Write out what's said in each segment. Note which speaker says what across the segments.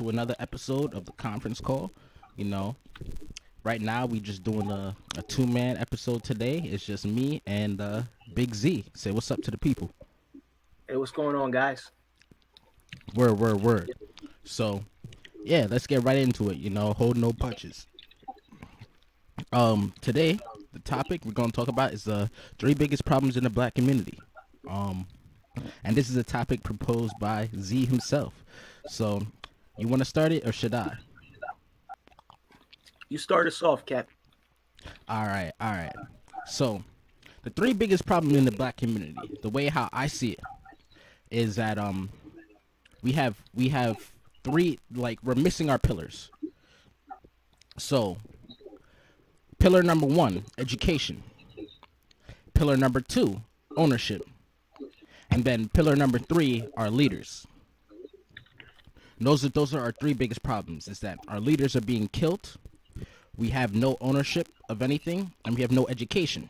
Speaker 1: to another episode of the conference call. You know, right now we just doing a two-man episode today. It's just me and Big Z. Say what's up to the people.
Speaker 2: Hey, what's going on, guys?
Speaker 1: Word. So yeah, let's get right into it. Hold no punches. Today the topic we're gonna talk about is the three biggest problems in the black community. Um, and this is a topic proposed by Z himself. So, you want to start it or should I?
Speaker 2: You start us off, Cap.
Speaker 1: All right. So, the three biggest problems in the black community, the way how I see it, is that we have three, like, we're missing our pillars. So, pillar number 1, education. Pillar number 2, ownership. And then pillar number 3 are leaders. Those are our three biggest problems. Is that our leaders are being killed, we have no ownership of anything, and we have no education.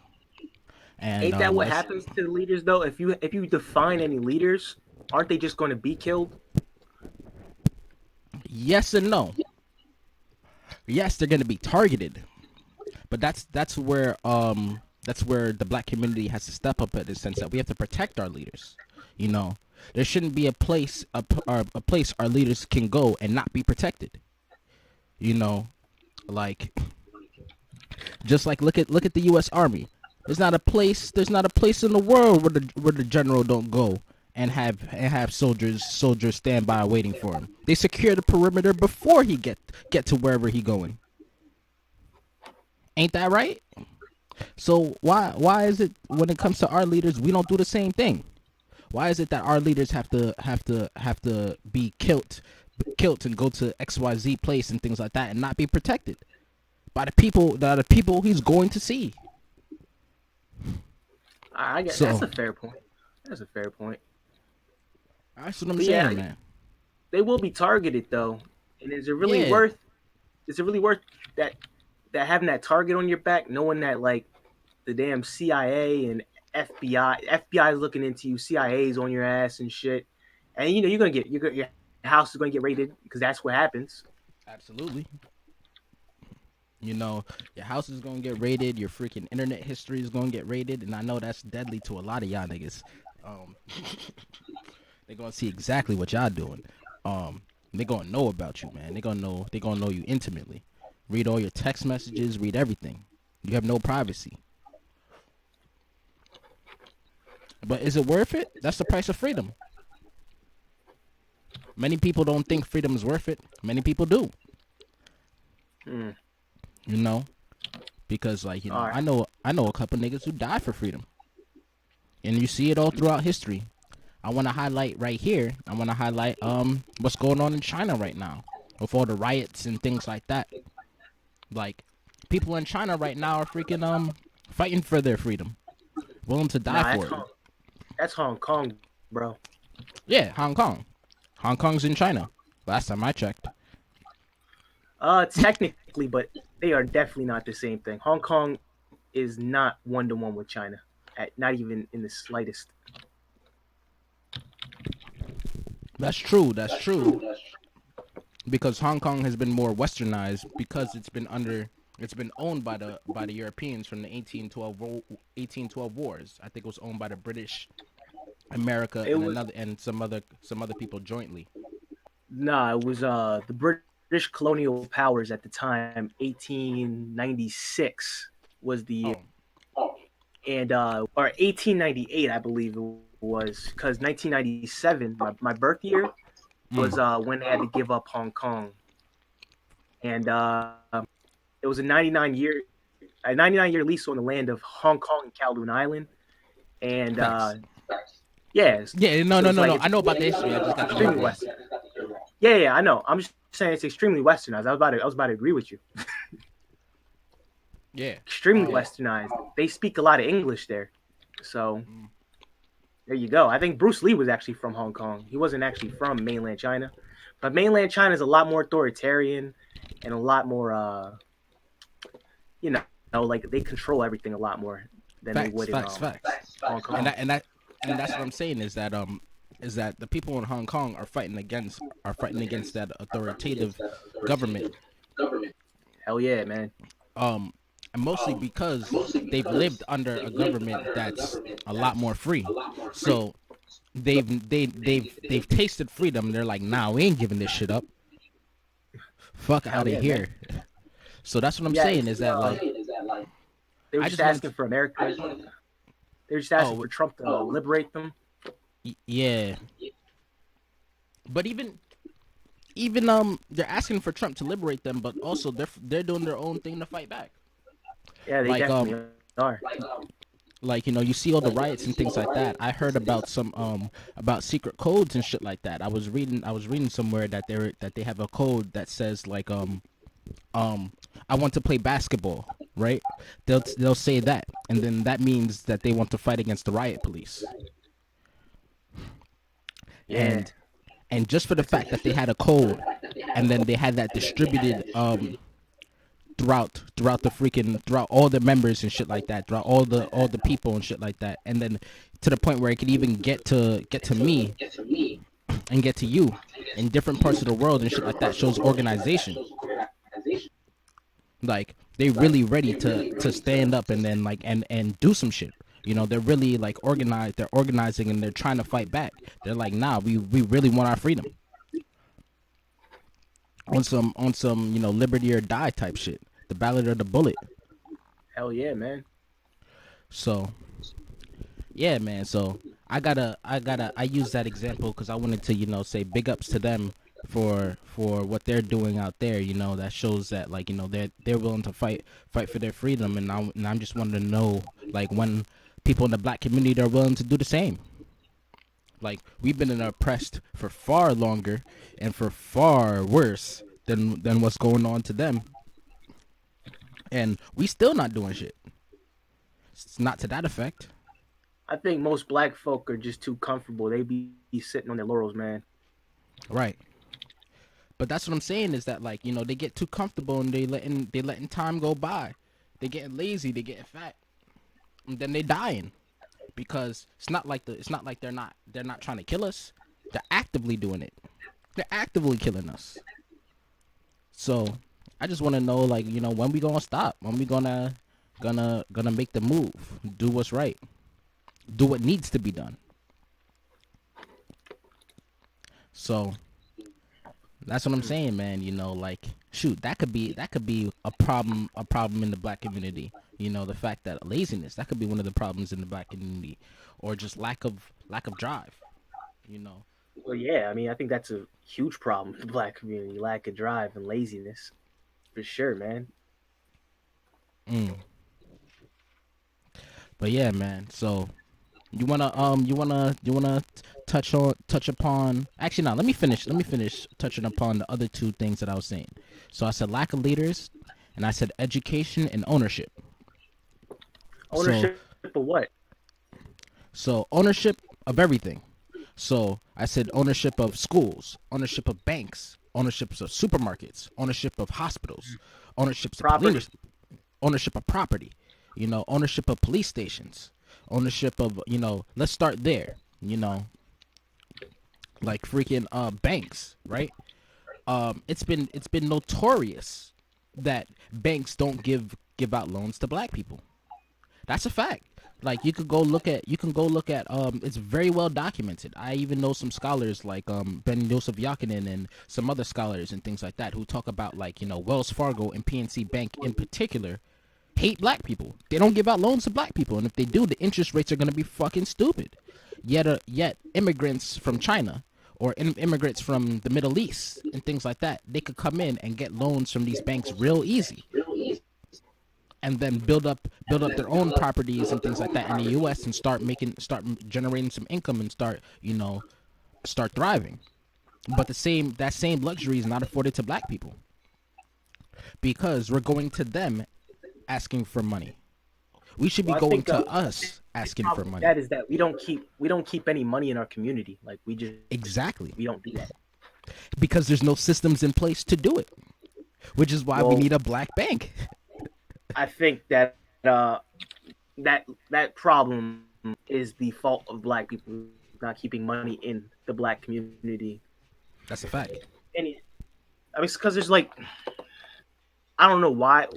Speaker 1: And
Speaker 2: Ain't that what
Speaker 1: let's
Speaker 2: happens to the leaders though? If you define any leaders, aren't they just going to be killed?
Speaker 1: yes and no. Yes, they're going to be targeted, but that's where the black community has to step up in the sense that we have to protect our leaders. You know, there shouldn't be a place our leaders can go and not be protected. You know, like just like look at the U.S. Army. There's not a place in the world where the general don't go and have soldiers stand by waiting for him. They secure the perimeter before he get to wherever he going. Ain't that right? So why is it when it comes to our leaders we don't do the same thing? Why is it that our leaders have to be killed and go to XYZ place and things like that and not be protected by the people he's going to see?
Speaker 2: I get that's
Speaker 1: So
Speaker 2: a fair point. That's a fair point.
Speaker 1: that's what I'm
Speaker 2: But yeah,
Speaker 1: saying, man.
Speaker 2: they will be targeted though. And is it really
Speaker 1: Yeah,
Speaker 2: worth? Is it really worth that having that target on your back, knowing that like the damn CIA and FBI is looking into you, CIA's on your ass and shit, and you know your house is gonna get raided because that's what happens.
Speaker 1: absolutely. Your house is gonna get raided. Your freaking internet history is gonna get raided, and I know that's deadly to a lot of y'all niggas. Um, they gonna see exactly what y'all doing. They gonna know about you, man. They gonna know you intimately. Read all your text messages. Read everything. You have no privacy. But is it worth it? That's the price of freedom. Many people don't think freedom is worth it. Many people do.
Speaker 2: Hmm.
Speaker 1: You know, because like
Speaker 2: All right.
Speaker 1: I know a couple niggas who died for freedom, and you see it all throughout history. I want to highlight right here. I want to highlight what's going on in China right now with all the riots and things like that. Like people in China right now are freaking fighting for their freedom, willing to die
Speaker 2: Nah,
Speaker 1: for it.
Speaker 2: That's Hong Kong, bro.
Speaker 1: Yeah, Hong Kong. Hong Kong's in China. Last time I checked.
Speaker 2: Technically, but they are definitely not the same thing. Hong Kong is not one to one with China, not even in the slightest.
Speaker 1: That's true. That's true. Because Hong Kong has been more westernized because it's been owned by the Europeans from the 1812 wars. I think it was owned by the British, America,
Speaker 2: It
Speaker 1: and
Speaker 2: was
Speaker 1: another and some other people jointly.
Speaker 2: nah, it was the British colonial powers at the time. 1896 was the year,
Speaker 1: Oh,
Speaker 2: and or 1898, I believe it was, because 1997, my birth year, was
Speaker 1: mm,
Speaker 2: when they had to give up Hong Kong, and it was a 99-year lease on the land of Hong Kong and Kowloon Island, and
Speaker 1: facts.
Speaker 2: yeah,
Speaker 1: Yeah, no,
Speaker 2: so
Speaker 1: no,
Speaker 2: it's
Speaker 1: no,
Speaker 2: like
Speaker 1: no. I know about the history. I just got the year
Speaker 2: extremely
Speaker 1: wrong.
Speaker 2: western. Yeah, I know. I'm just saying it's extremely westernized. I was about to agree with you.
Speaker 1: Yeah.
Speaker 2: Extremely
Speaker 1: Um.
Speaker 2: westernized. They speak a lot of English there. So
Speaker 1: mm,
Speaker 2: there you go. I think Bruce Lee was actually from Hong Kong. He wasn't actually from mainland China. But mainland China is a lot more authoritarian and a lot more like they control everything a lot more than they would
Speaker 1: Facts.
Speaker 2: in
Speaker 1: Facts. Facts.
Speaker 2: Hong
Speaker 1: And
Speaker 2: Kong.
Speaker 1: that and that and that's what I'm saying is that is that the people in Hong Kong are fighting against that authoritative government.
Speaker 2: Hell yeah, man.
Speaker 1: Um, and mostly because they've lived under a government that's a lot more free. So they've tasted freedom. They're like, nah, we ain't giving this shit up. Fuck
Speaker 2: Hell
Speaker 1: out of
Speaker 2: yeah, man.
Speaker 1: here. So that's what I'm
Speaker 2: Yeah,
Speaker 1: saying
Speaker 2: it's
Speaker 1: is that like
Speaker 2: they were
Speaker 1: I
Speaker 2: just
Speaker 1: just want
Speaker 2: asking for America. They were just asking
Speaker 1: oh
Speaker 2: for Trump to liberate them.
Speaker 1: yeah, but even they're asking for Trump to liberate them, but also they're doing their own thing to fight back.
Speaker 2: Yeah, they
Speaker 1: Like
Speaker 2: definitely are.
Speaker 1: you see all the riots and things like that. I heard about some about secret codes and shit like that. I was reading somewhere that they have a code that says like um I want to play basketball, right? They'll say that, and then that means that they want to fight against the riot police.
Speaker 2: Yeah,
Speaker 1: And just for the
Speaker 2: that's a
Speaker 1: fact that they had a code, and then they had that distributed throughout the freaking throughout all the members and shit like that, throughout all the people and shit like that, and then to the point where it could even get to me and get to you in different parts of the world and shit like that shows organization. Like they really ready to stand up and then like and do some shit. You know, they're really like organized. They're organizing and they're trying to fight back. They're like, nah, we really want our freedom on some liberty or die type shit. The ballot or the bullet.
Speaker 2: hell yeah, man.
Speaker 1: So yeah, man. So I use that example because I wanted to say big ups to them for what they're doing out there. That shows that like they're willing to fight for their freedom, and I'm just wanting to know like when people in the black community are willing to do the same. Like we've been oppressed for far longer and for far worse than what's going on to them, and we still not doing shit. It's not to that effect.
Speaker 2: I think most black folk are just too comfortable. They be sitting on their laurels, man.
Speaker 1: Right. But that's what I'm saying is that like they get too comfortable and they letting time go by. They getting lazy. They getting fat, and then they dying because it's not like they're not trying to kill us. They're actively doing it. They're actively killing us. So I just want to know like when we gonna stop? When we gonna make the move? Do what's right. Do what needs to be done. So that's what I'm saying, man. Like shoot, that could be a problem in the black community. The fact that laziness that could be one of the problems in the black community, or just lack of drive. You know.
Speaker 2: Well, yeah, I mean, I think that's a huge problem in the black community: lack of drive and laziness, for sure, man.
Speaker 1: Mm. But yeah, man. So you wanna touch upon actually no, let me finish touching upon the other two things that I was saying. So I said lack of leaders and I said education and ownership. So
Speaker 2: Ownership of what?
Speaker 1: ownership of everything. So I said ownership of schools, ownership of banks, ownerships of supermarkets, ownership of hospitals, ownerships of
Speaker 2: Property.
Speaker 1: police, ownership of property, ownership of police stations, ownership of let's start there, like freaking banks, right? It's been notorious that banks don't give out loans to black people. That's a fact. Like you can go look at it's very well documented. I even know some scholars like Ben Joseph Yakinen and some other scholars and things like that who talk about like Wells Fargo and PNC Bank in particular hate black people. They don't give out loans to black people, and if they do, the interest rates are gonna be fucking stupid. Yet immigrants from China or immigrants from the Middle East and things like that, they could come in and get loans from these banks real easy, and then build up their own properties and things like that in the U.S. and start generating some income and start thriving. But that same luxury is not afforded to black people because we're going to them asking for money. We should be
Speaker 2: Well, I
Speaker 1: going
Speaker 2: think
Speaker 1: to us
Speaker 2: the
Speaker 1: asking for
Speaker 2: problem with
Speaker 1: money.
Speaker 2: that is that we don't keep any money in our community. Like
Speaker 1: Exactly.
Speaker 2: we don't do that.
Speaker 1: Because there's no systems in place to do it, which is why we
Speaker 2: Well,
Speaker 1: need a black bank.
Speaker 2: I think that uh, that problem is the fault of black people not keeping money in the black community.
Speaker 1: That's a fact.
Speaker 2: And I mean, it's because there's like I don't know why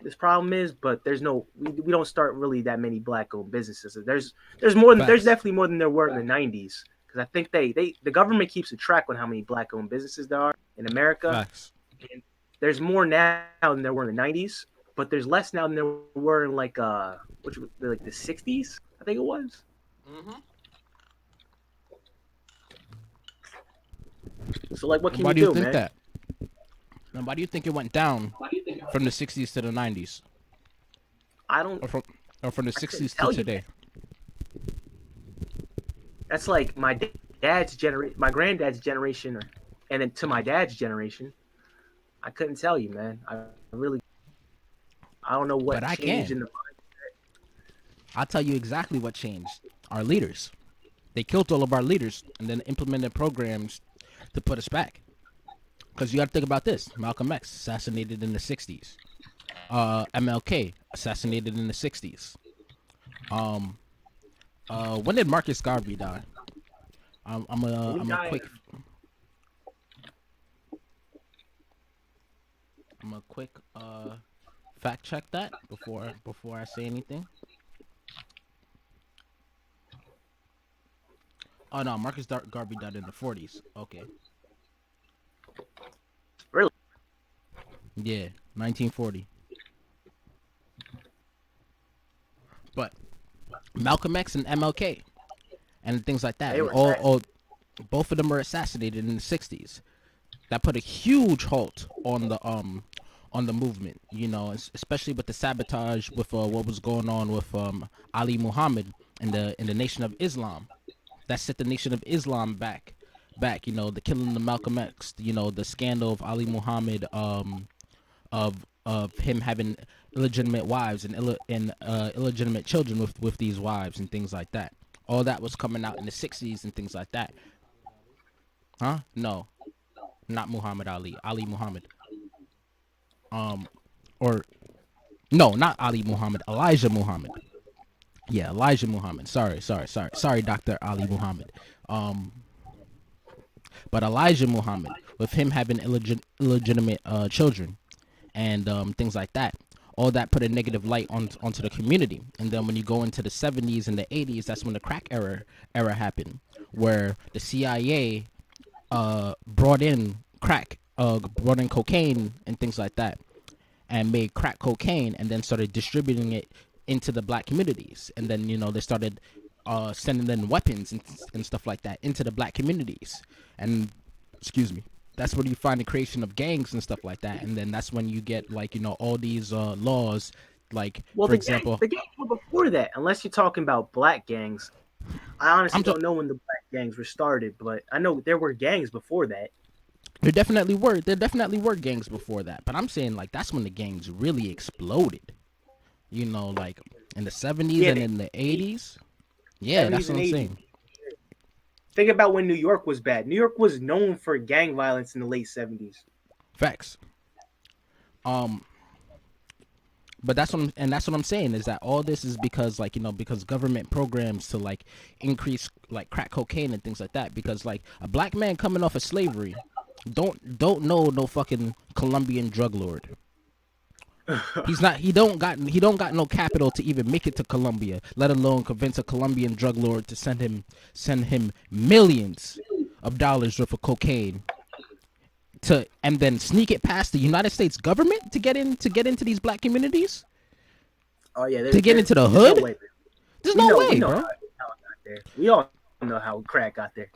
Speaker 2: this problem is, but there's no we don't start really that many black owned businesses. There's more than there's
Speaker 1: Facts.
Speaker 2: definitely more than there were in the '90s because I think the government keeps a track on how many black owned businesses there are in America.
Speaker 1: Facts.
Speaker 2: And there's more now than there were in the '90s, but there's less now than there were in like the '60s. I think it was.
Speaker 3: Mm-hmm.
Speaker 2: So like, what can
Speaker 1: Why
Speaker 2: you
Speaker 1: do you
Speaker 2: do,
Speaker 1: think
Speaker 2: man?
Speaker 1: that? And why do you think it went down from the '60s to the '90s,
Speaker 2: I don't.
Speaker 1: or from the
Speaker 2: I couldn't
Speaker 1: '60s to
Speaker 2: tell you.
Speaker 1: today?
Speaker 2: That's like my dad's generation, my granddad's generation, and then to my dad's generation. I couldn't tell you, man. I don't know what
Speaker 1: But I
Speaker 2: changed
Speaker 1: can.
Speaker 2: in the.
Speaker 1: I'll tell you exactly what changed. Our leaders. They killed all of our leaders and then implemented programs to put us back. Because you got to think about this. Malcolm X assassinated in the '60s. MLK assassinated in the '60s. When did Marcus Garvey die? I'm a quick fact check that before I say anything. Oh no, Garvey died in the '40s. Okay.
Speaker 2: Really?
Speaker 1: Yeah, 1940. But Malcolm X and MLK and things like that,
Speaker 2: They
Speaker 1: and
Speaker 2: were
Speaker 1: all both of them were assassinated in the '60s. That put a huge halt on the movement, you know, especially with the sabotage with what was going on with Ali Muhammad in the Nation of Islam. That set the Nation of Islam back. You know, the killing of Malcolm X. You know, the scandal of Ali Muhammad, of him having illegitimate wives and illegitimate children with these wives and things like that. All that was coming out in the '60s and things like that. Huh? No, not Muhammad Ali. Ali Muhammad. Or no, not Ali Muhammad. Elijah Muhammad. Yeah, Elijah Muhammad. Sorry, Dr. Ali Muhammad. But Elijah Muhammad, with him having illegitimate children and things like that, all that put a negative light onto the community. And then when you go into the '70s and the '80s, that's when the crack era happened, where the CIA brought in brought in cocaine and things like that, and made crack cocaine, and then started distributing it into the black communities. And then, you know, they started sending in weapons and stuff like that into the black communities. And excuse me, that's where you find the creation of gangs and stuff like that. And then that's when you get, like, you know, all these laws, like,
Speaker 2: Well,
Speaker 1: for example,
Speaker 2: the gangs were before that. Unless you're talking about black gangs, I honestly don't know when the black gangs were started, but I know there were gangs before that.
Speaker 1: There definitely were gangs before that. But I'm saying, like, that's when the gangs really exploded. You know, like in the '70s and in the '80s. Yeah, that's what I'm saying.
Speaker 2: Think about when New York was bad. New York was known for gang violence in the late '70s.
Speaker 1: Facts. But that's what I'm saying, is that all this is because, like, you know, because government programs to, like, increase, like, crack cocaine and things like that. Because, like, a black man coming off of slavery don't know no fucking Colombian drug lord. He don't got no capital to even make it to Colombia, let alone convince a Colombian drug lord to send him millions of dollars worth of cocaine and then sneak it past the United States government to get into these black communities.
Speaker 2: Oh yeah,
Speaker 1: to get into the hood. There's no way, bro.
Speaker 2: How it got there. We all know how crack got there.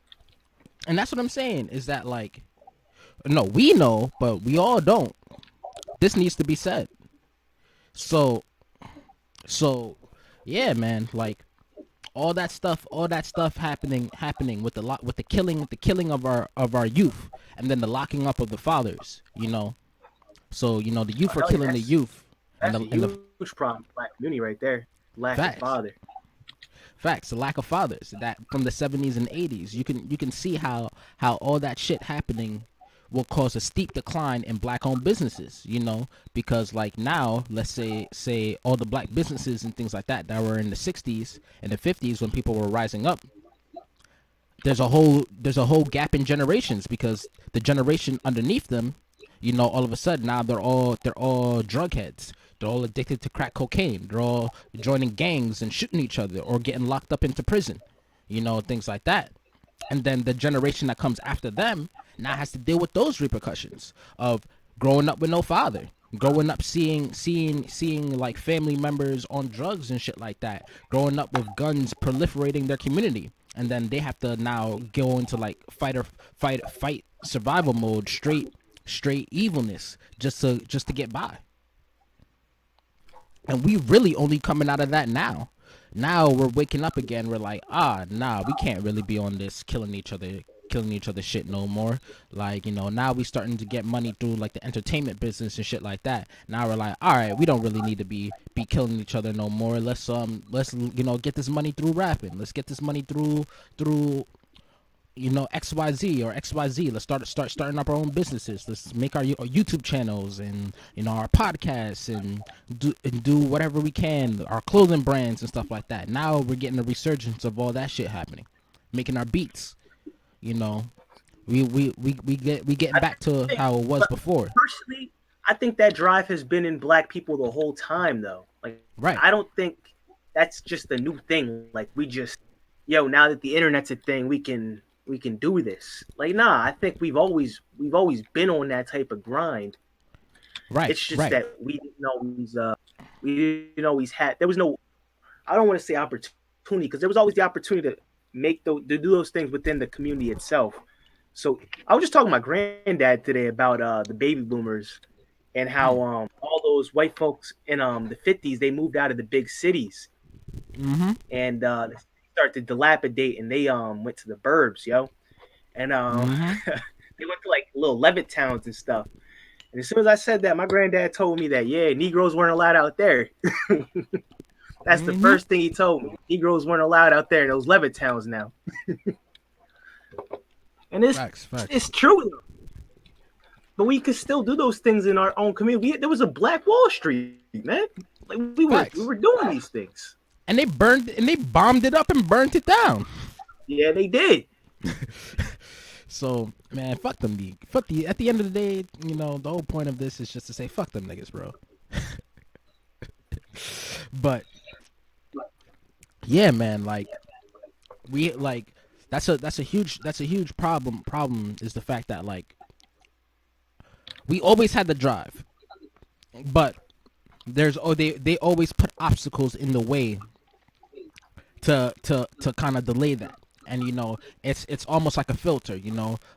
Speaker 1: And that's what I'm saying, is that, like, no, we know, but we all don't. This needs to be said. So yeah, man, like, all that stuff happening with the killing of our youth, and then the locking up of the fathers, you know. So, you know, the youth are killing the youth,
Speaker 2: and the huge problem, black community right there. Lack of father.
Speaker 1: Facts, the lack of fathers, that from the '70s and '80s. You can see how all that shit happening will cause a steep decline in black-owned businesses, you know, because, like, now, let's say all the black businesses and things like that were in the '60s and the '50s when people were rising up, there's a whole gap in generations because the generation underneath them, all of a sudden now they're all drug heads. They're all addicted to crack cocaine. They're all joining gangs and shooting each other or getting locked up into prison, things like that. And then the generation that comes after them now has to deal with those repercussions of growing up with no father, growing up seeing like family members on drugs and shit like that, growing up with guns proliferating their community, and then they have to now go into like fight survival mode, straight evilness just to get by. And we really only coming out of that now. Now we're waking up again. We're like, nah, we can't really be on this killing each other shit no more. Like, now we starting to get money through like the entertainment business and shit like that. Now we're like, all right, we don't really need to be killing each other no more. Let's get this money through rapping. Let's get this money through XYZ or XYZ. Let's start starting up our own businesses. Let's make our YouTube channels and our podcasts and do whatever we can, our clothing brands and stuff like that. Now we're getting a resurgence of all that shit happening, making our beats. We getting back to how it was before.
Speaker 2: Personally, I think that drive has been in black people the whole time, though. Like,
Speaker 1: right.
Speaker 2: I don't think that's just a new thing. Like, we just, now that the internet's a thing, we can do this. Like, nah, I think we've always been on that type of grind.
Speaker 1: Right.
Speaker 2: It's just that we didn't always had. There was no, I don't want to say opportunity, because there was always the opportunity to do those things within the community itself. So I was just talking to my granddad today about the baby boomers and how all those white folks in the 50s, they moved out of the big cities, and they started to dilapidate, and they went to the burbs, and they went to like little Levitt towns and stuff. And as soon as I said that, my granddad told me that Negroes weren't allowed out there. That's the first thing he told me. Negroes weren't allowed out there in those Levitt towns now. And
Speaker 1: facts.
Speaker 2: It's true. But we could still do those things in our own community. There was a Black Wall Street, man. Like we were doing these things.
Speaker 1: And they bombed it up and burnt it down.
Speaker 2: Yeah, they did.
Speaker 1: So, man, fuck them. At the end of the day, the whole point of this is just to say fuck them niggas, bro. But yeah, man, like that's a huge problem is the fact that like we always had the drive, but they always put obstacles in the way to kind of delay that. And it's almost like a filter,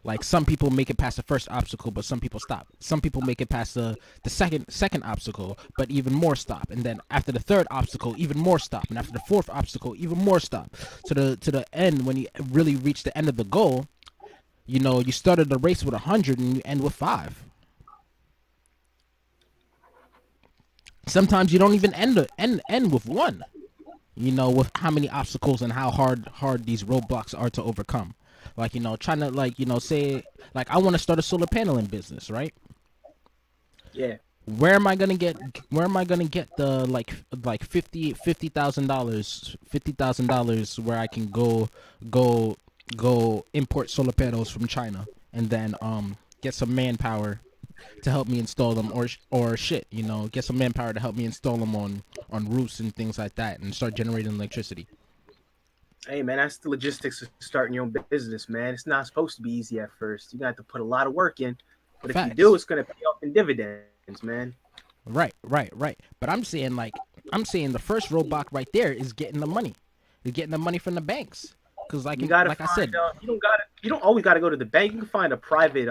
Speaker 1: like some people make it past the first obstacle, but some people stop. Some people make it past the second obstacle, but even more stop. And then after the third obstacle, even more stop. And after the fourth obstacle, even more stop. To the end, when you really reach the end of the goal, you started the race with 100 and you end with 5. Sometimes you don't even end with 1. With how many obstacles and how hard these roadblocks are to overcome. Like, trying to say I want to start a solar paneling business, right?
Speaker 2: Yeah.
Speaker 1: Where am I gonna get the like $50,000 where I can go import solar panels from China and then get some manpower to help me install them, or get some manpower to help me install them on roofs and things like that and start generating electricity.
Speaker 2: Hey man, that's the logistics of starting your own business, man. It's not supposed to be easy at first. You got to put a lot of work in, but
Speaker 1: Facts.
Speaker 2: if you do, it's gonna pay off in dividends, man.
Speaker 1: Right. But I'm saying the first roadblock right there is getting the money. Is getting the money from the banks. Because I said,
Speaker 2: you don't always gotta go to the bank. You can find a private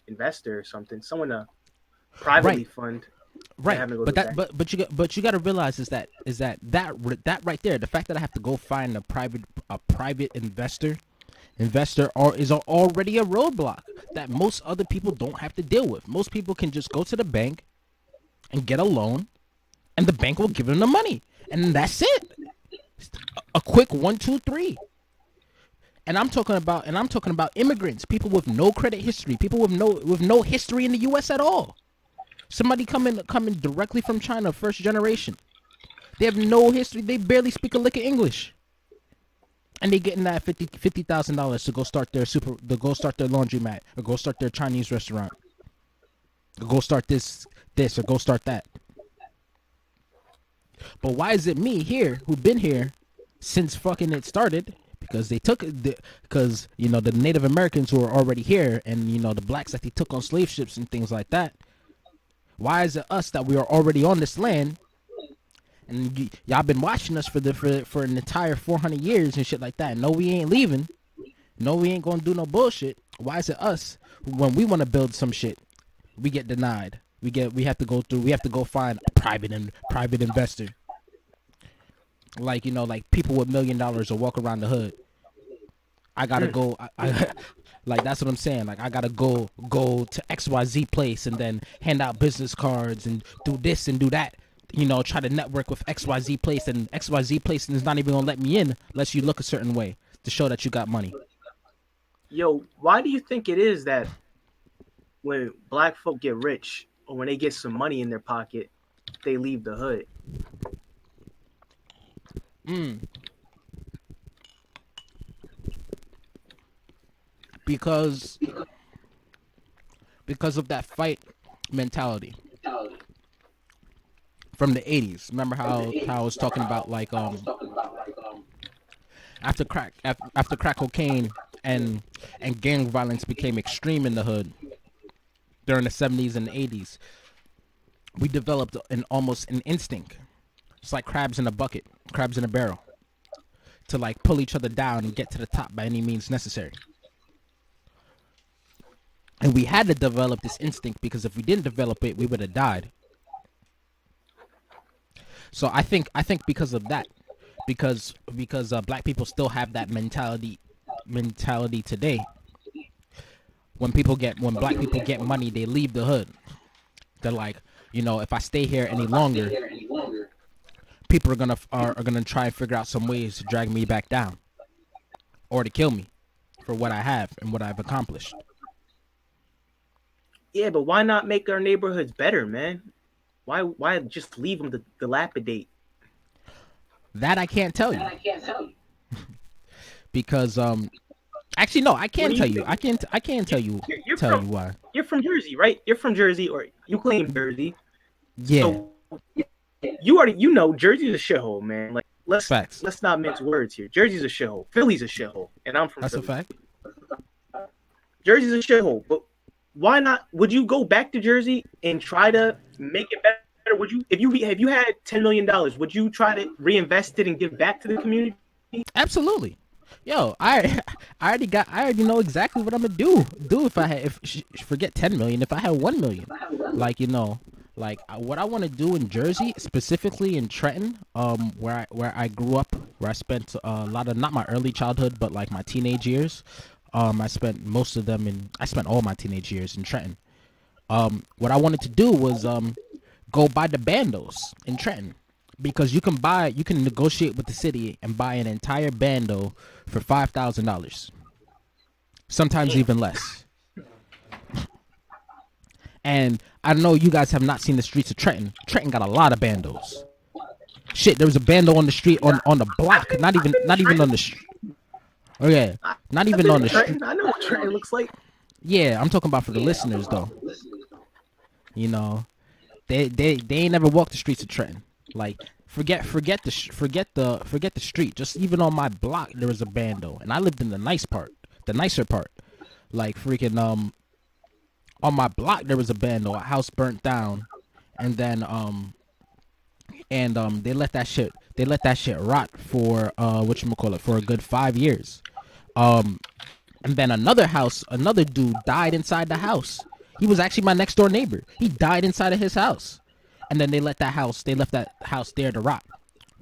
Speaker 2: investor or something, someone to privately fund.
Speaker 1: Right, but you got to realize is that right there, the fact that I have to go find a private investor is already a roadblock that most other people don't have to deal with. Most people can just go to the bank and get a loan, and the bank will give them the money, and that's it. A quick 1, 2, 3. And I'm talking about immigrants, people with no credit history, people with no history in the U.S. at all. Somebody coming directly from China, first generation. They have no history. They barely speak a lick of English. and they getting that $50,000 to go start their laundromat, or go start their Chinese restaurant, or go start this or go start that. But why is it me here who've been here since fucking it started? Because they took it, because the Native Americans who are already here, and the blacks that they took on slave ships and things like that. Why is it us that we are already on this land, and y'all been watching us for an entire 400 years and shit like that? No, we ain't leaving. No, we ain't gonna do no bullshit. Why is it us when we want to build some shit, we get denied? We have to go find a private investor. Like like people with $1 million will walk around the hood. I gotta go. Like that's what I'm saying. Like I gotta go to XYZ place and then hand out business cards and do this and do that. Try to network with XYZ place, and XYZ place is not even gonna let me in unless you look a certain way to show that you got money.
Speaker 2: Yo, why do you think it is that when black folk get rich or when they get some money in their pocket, they leave the hood?
Speaker 1: Because of that fight mentality from the 80s. Remember how I was talking about, like, after crack cocaine and gang violence became extreme in the hood during the 70s and 80s, we developed almost an instinct. It's like crabs in a barrel, to like pull each other down and get to the top by any means necessary. And we had to develop this instinct, because if we didn't develop it, we would have died. So I think because of that, because black people still have that mentality today. When black people get money, they leave the hood. They're like, if I stay here any longer, people are gonna try and figure out some ways to drag me back down, or to kill me for what I have and what I've accomplished.
Speaker 2: Yeah, but why not make our neighborhoods better, man? Why just leave them to dilapidate?
Speaker 1: That I can't tell you. Because actually no, I can tell you. I can't tell you you why.
Speaker 2: You're from Jersey, right? You're from Jersey, or you claim Jersey.
Speaker 1: Yeah.
Speaker 2: So you know Jersey's a shithole, man. Like let's not mince words here. Jersey's a shithole. Philly's a shithole, and I'm from
Speaker 1: That's
Speaker 2: Philly.
Speaker 1: a fact.
Speaker 2: Jersey's a shithole, but why not? Would you go back to Jersey and try to make it better? Would you, if you had $10 million, would you try to reinvest it and give back to the community?
Speaker 1: Absolutely. Yo, I already know exactly what I'm gonna do if I had, forget 10 million, if I had 1 million. Like, like what I want to do in Jersey, specifically in Trenton, where I grew up, where I spent a lot of, not my early childhood, but like my teenage years. I spent all my teenage years in Trenton. What I wanted to do was go buy the bandos in Trenton, because you can negotiate with the city and buy an entire bando for $5,000, sometimes even less. And I know you guys have not seen the streets of Trenton. Trenton got a lot of bandos. Shit, there was a bando on the street, on the block, not even on the street. Oh yeah, not even on the street.
Speaker 2: I know what Trenton looks like.
Speaker 1: Yeah, I'm talking about for the listeners though. They ain't never walked the streets of Trenton. Like forget the street. Just even on my block there was a bando, and I lived in the nicer part. Like freaking on my block there was a bando. A house burnt down, and then they let that shit rot for for a good 5 years. And then another dude died inside the house. He was actually my next door neighbor. He died inside of his house. And then they left that house there to rot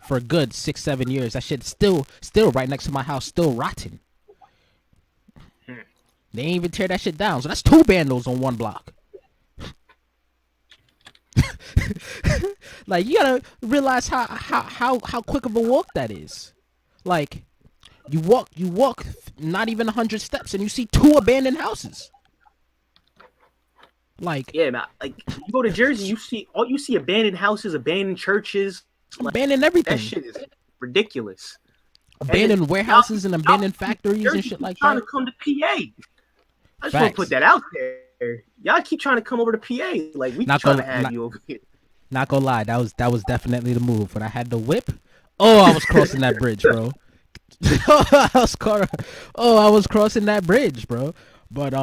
Speaker 1: for a good 6-7 years. That shit's still right next to my house, still rotting. They ain't even tear that shit down. So that's 2 bandos on one block. Like, you gotta realize how quick of a walk that is. Like, you walk not even 100 steps and you see 2 abandoned houses. Like,
Speaker 2: yeah, man. Like, you go to Jersey, you see abandoned houses, abandoned churches,
Speaker 1: abandoned everything.
Speaker 2: That shit is ridiculous. And then
Speaker 1: abandoned warehouses and abandoned factories and
Speaker 2: Jersey
Speaker 1: shit
Speaker 2: keep
Speaker 1: like
Speaker 2: trying
Speaker 1: that.
Speaker 2: to come to PA. I just want to put
Speaker 1: Facts.
Speaker 2: that out there. Y'all keep trying to come over to PA. Like we
Speaker 1: Not
Speaker 2: trying to
Speaker 1: gonna
Speaker 2: have you over here.
Speaker 1: not gonna lie, that was definitely the move. When I had the whip, oh, I was crossing that bridge, bro. I was I was crossing that bridge, bro. But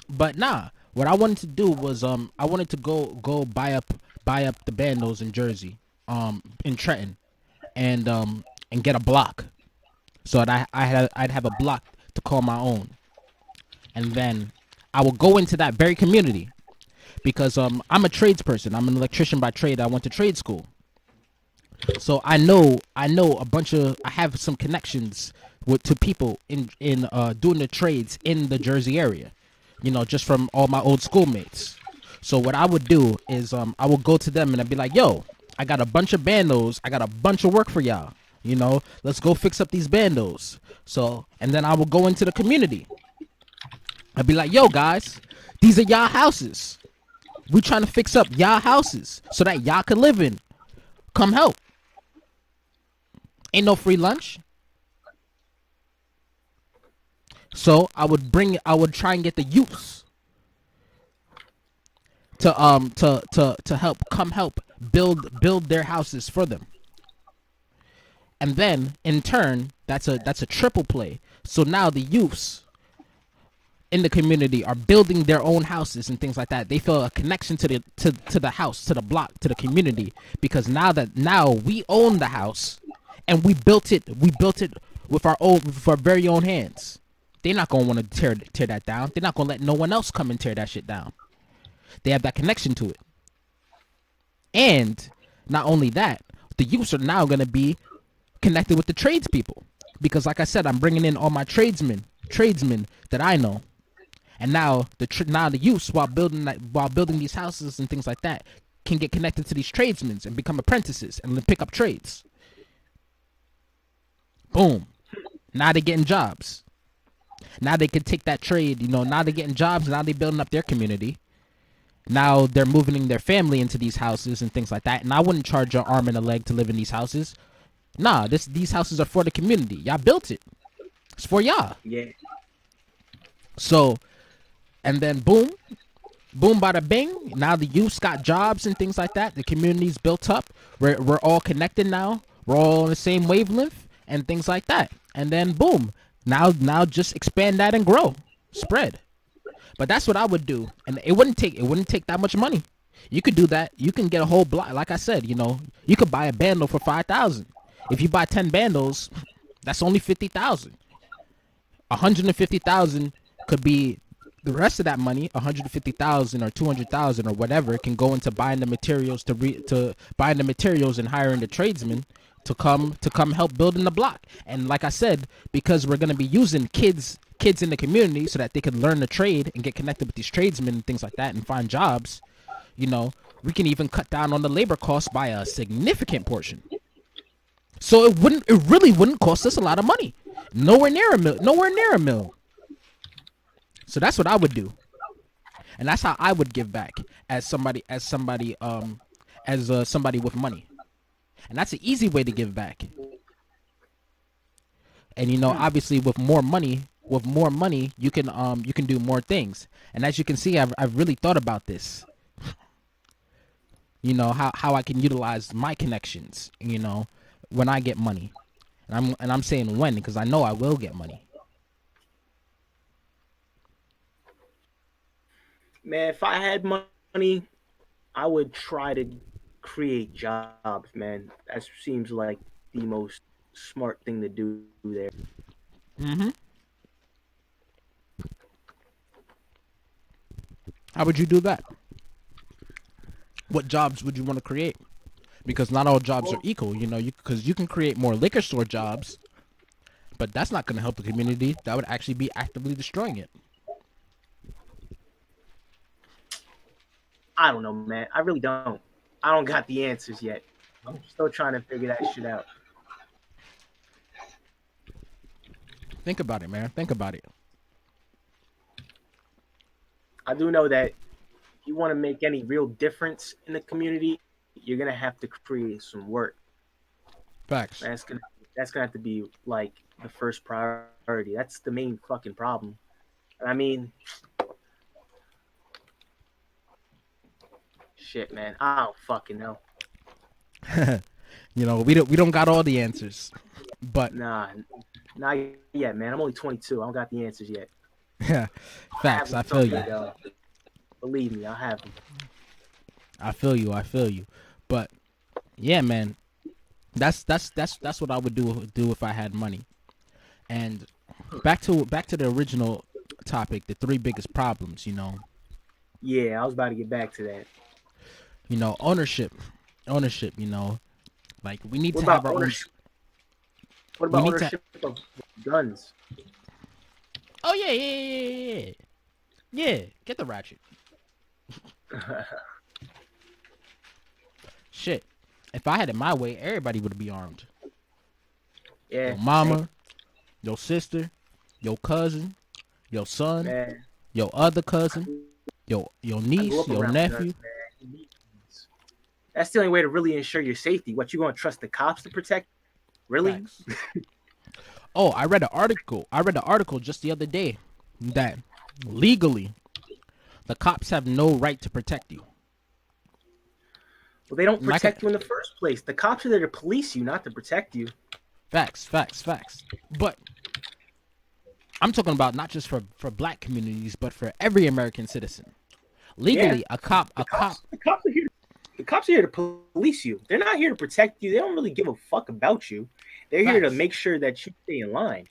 Speaker 1: but nah. What I wanted to do was I wanted to go buy up the bandos in Jersey, in Trenton, and get a block, so that I'd have a block to call my own, and then I will go into that very community because I'm a tradesperson. I'm an electrician by trade. I went to trade school. So I know a bunch of I have some connections with to people in doing the trades in the Jersey area, you know, just from all my old schoolmates. So what I would do is I would go to them and I'd be like, "Yo, I got a bunch of bandos. I got a bunch of work for y'all. You know, let's go fix up these bandos." So and then I would go into the community. I'd be like, "Yo, guys, these are y'all houses. We trying to fix up y'all houses so that y'all can live in. Come help. Ain't no free lunch." So I would try and get the youths to help come help build their houses for them. And then in turn, that's a triple play. So now the youths in the community are building their own houses and things like that. They feel a connection to the house, to the block, to the community, because now we own the house and we built it with our very own hands. They're not gonna want to tear that down. They're not gonna let no one else come and tear that shit down. They have that connection to it. And not only that, the youths are now gonna be connected with the tradespeople, because like I said, I'm bringing in all my tradesmen that I know. And now the youths, while building these houses and things like that, can get connected to these tradesmen and become apprentices and then pick up trades. Boom. Now they're getting jobs. Now they can take that trade, you know, now they're getting jobs, now they're building up their community. Now they're moving their family into these houses and things like that. And I wouldn't charge your arm and a leg to live in these houses. Nah, these houses are for the community. Y'all built it. It's for y'all.
Speaker 2: Yeah.
Speaker 1: So, and then boom, boom, bada bing. Now the youths got jobs and things like that. The community's built up. We're all connected now. We're all on the same wavelength and things like that. And then boom, now just expand that and grow, spread. But that's what I would do, and it wouldn't take that much money. You could do that. You can get a whole block. Like I said, you know, you could buy a bundle for 5,000. If you buy 10 bundles, that's only 50,000. 150,000 could be the rest of that money. 150,000 or 200,000 or whatever can go into buying the materials to buying the materials and hiring the tradesmen to come help building the block. And like I said, because we're gonna be using kids in the community so that they can learn the trade and get connected with these tradesmen and things like that and find jobs, you know, we can even cut down on the labor costs by a significant portion. So it really wouldn't cost us a lot of money. Nowhere near a mill. So that's what I would do. And that's how I would give back as somebody somebody with money. And that's an easy way to give back. And you know, obviously with more money, you can do more things. And as you can see, I've really thought about this. You know, how I can utilize my connections, you know, when I get money. And I'm saying when, because I know I will get money.
Speaker 2: Man, if I had money, I would try to create jobs, man. That seems like the most smart thing to do there.
Speaker 1: Mhm. How would you do that? What jobs would you want to create? Because not all jobs are
Speaker 2: Well,
Speaker 1: equal, you know, because you can create more liquor store jobs, but that's not going to help the community. That would actually be actively destroying it.
Speaker 2: I don't know, man. I really don't. I don't got the answers yet. I'm still trying to figure that shit out.
Speaker 1: Think about it, man. Think about it.
Speaker 2: I do know that if you want to make any real difference in the community, you're gonna have to create some work.
Speaker 1: Facts.
Speaker 2: That's gonna That's gonna have to be like the first priority. That's the main fucking problem. And I mean, shit, man. I don't fucking know.
Speaker 1: You know, we don't got all the answers, but
Speaker 2: Nah, not yet, man. I'm only 22. I don't got the answers yet.
Speaker 1: yeah,
Speaker 2: I have
Speaker 1: facts.
Speaker 2: them
Speaker 1: I feel you.
Speaker 2: someday, though. Believe me, I have them.
Speaker 1: I feel you. I feel you. But yeah, man, that's what I would do if I had money. And back to the original topic, the three biggest problems.
Speaker 2: Yeah, I was about to get back to that.
Speaker 1: Ownership. You know, like we need
Speaker 2: What
Speaker 1: to have
Speaker 2: about
Speaker 1: our own.
Speaker 2: ownership? What
Speaker 1: We
Speaker 2: about
Speaker 1: need to.
Speaker 2: ownership of guns?
Speaker 1: Oh yeah. Yeah, get the ratchet. Shit. If I had it my way, everybody would be armed.
Speaker 2: Yeah,
Speaker 1: Your mama, your sister, your cousin, your son,
Speaker 2: man.
Speaker 1: your other cousin, your
Speaker 2: I grew
Speaker 1: niece,
Speaker 2: up
Speaker 1: your
Speaker 2: around
Speaker 1: nephew.
Speaker 2: guns, man. You need guns. That's the only way to really ensure your safety. What, you gonna trust the cops to protect? Really?
Speaker 1: Facts. Oh, I read an article. Just the other day that legally the cops have no right to protect you.
Speaker 2: Well, they don't
Speaker 1: Like
Speaker 2: protect you in the first place. The cops are there to police you, not to protect you.
Speaker 1: facts. But I'm talking about not just for black communities, but for every American citizen. Legally,
Speaker 2: Yeah,
Speaker 1: a cop.
Speaker 2: the cops are here. The cops are here to police you. They're not here to protect you. They don't really give a fuck about you. They're here to
Speaker 1: Facts.
Speaker 2: make sure that you stay in line.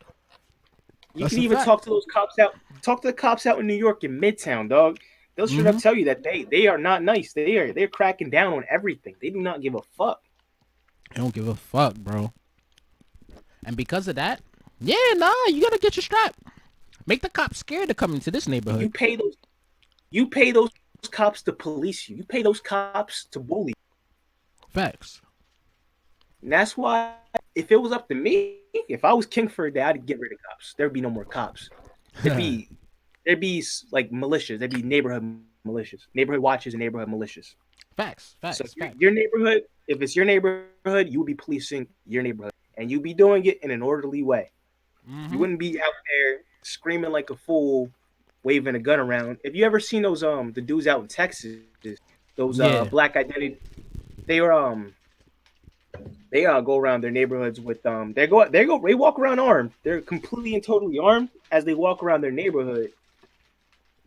Speaker 2: You
Speaker 1: That's
Speaker 2: can
Speaker 1: a
Speaker 2: even
Speaker 1: fact.
Speaker 2: talk to those cops out. Talk to the cops out in New York in Midtown, dog. They'll straight up
Speaker 1: Hmm.
Speaker 2: tell you that they are not nice. They're cracking down on everything. They do not give a fuck.
Speaker 1: I don't give a fuck, bro. And because of that, yeah, nah, you gotta get your strap. Make the cops scared to come into this
Speaker 2: You
Speaker 1: neighborhood.
Speaker 2: pay those. You pay those cops to police you. You pay those cops to bully.
Speaker 1: Facts.
Speaker 2: And that's why, if it was up to me, if I was king for a day, I'd get rid of cops. There'd be no more cops. There'd be like militias. There'd be neighborhood militias, neighborhood watches, and neighborhood militias.
Speaker 1: Facts.
Speaker 2: So
Speaker 1: Facts. Facts.
Speaker 2: your neighborhood, if it's your neighborhood, you would be policing your neighborhood, and you'd be doing it in an orderly way. You
Speaker 1: Hmm.
Speaker 2: wouldn't be out there screaming like a fool, waving a gun around. If you ever seen those the dudes out in Texas, those
Speaker 1: Yeah.
Speaker 2: black identity, they were they go around their neighborhoods with they walk around armed. They're completely and totally armed as they walk around their neighborhood.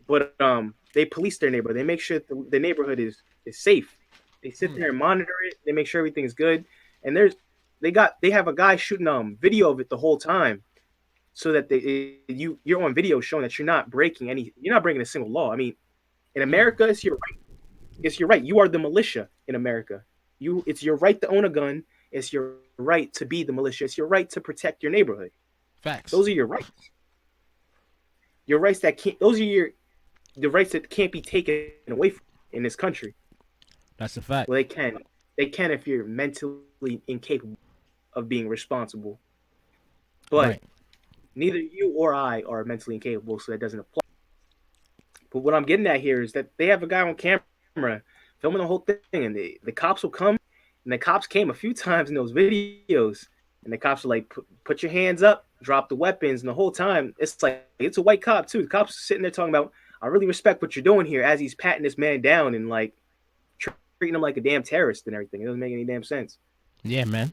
Speaker 2: But they police their neighborhood. They make sure the neighborhood is safe. They sit there and monitor it. They make sure everything's good. And they have a guy shooting video of it the whole time, so that you're on video showing that you're not breaking a single law. I mean, in America, it's your right. It's your right. You are the militia in America. It's your right to own a gun. It's your right to be the militia. It's your right to protect your neighborhood.
Speaker 1: Facts.
Speaker 2: Those are your rights. Your rights that can't. Those are the rights that can't be taken away from in this country.
Speaker 1: That's a fact.
Speaker 2: Well, they can. They can if you're mentally incapable of being responsible. But
Speaker 1: Right.
Speaker 2: neither you or I are mentally incapable, so that doesn't apply. But what I'm getting at here is that they have a guy on camera filming the whole thing, and the cops will come, and the cops came a few times in those videos, and the cops are like, put your hands up, drop the weapons, and the whole time it's like it's a white cop too. The cops are sitting there talking about, I really respect what you're doing here, as he's patting this man down and like treating him like a damn terrorist and everything. It doesn't make any damn sense.
Speaker 1: Yeah, man.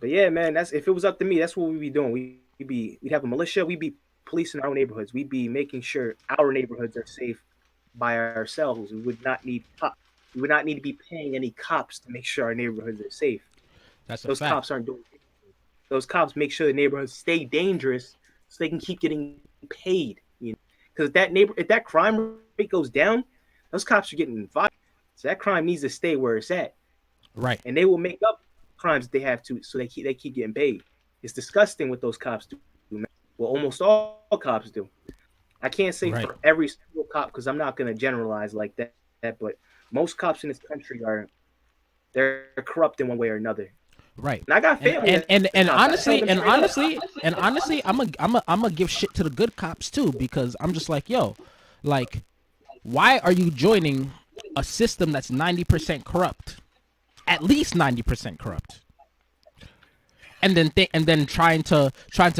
Speaker 2: But yeah, man, that's if it was up to me, that's what we'd be doing. We'd have a militia. We'd be policing our own neighborhoods. We'd be making sure our neighborhoods are safe by ourselves. We would not need cops. We would not need to be paying any cops to make sure our neighborhoods are safe.
Speaker 1: That's a
Speaker 2: Those
Speaker 1: fact.
Speaker 2: cops aren't doing it. Those cops make sure the neighborhoods stay dangerous so they can keep getting paid. Because if that crime rate goes down, those cops are getting fired. So that crime needs to stay where it's at,
Speaker 1: Right.
Speaker 2: and they will make up crimes that they have to, so they keep getting paid. It's disgusting what those cops do. Man. Well, almost all cops do. I can't say
Speaker 1: Right.
Speaker 2: for every single cop because I'm not going to generalize like that. But most cops in this country they're corrupt in one way or another.
Speaker 1: Right.
Speaker 2: And I got family.
Speaker 1: And
Speaker 2: cops. I tell
Speaker 1: honestly,
Speaker 2: them
Speaker 1: and
Speaker 2: straight up.
Speaker 1: honestly, I'm gonna give shit to the good cops too, because I'm just like, yo, like, why are you joining a system that's 90% corrupt? At least 90% corrupt. and then trying to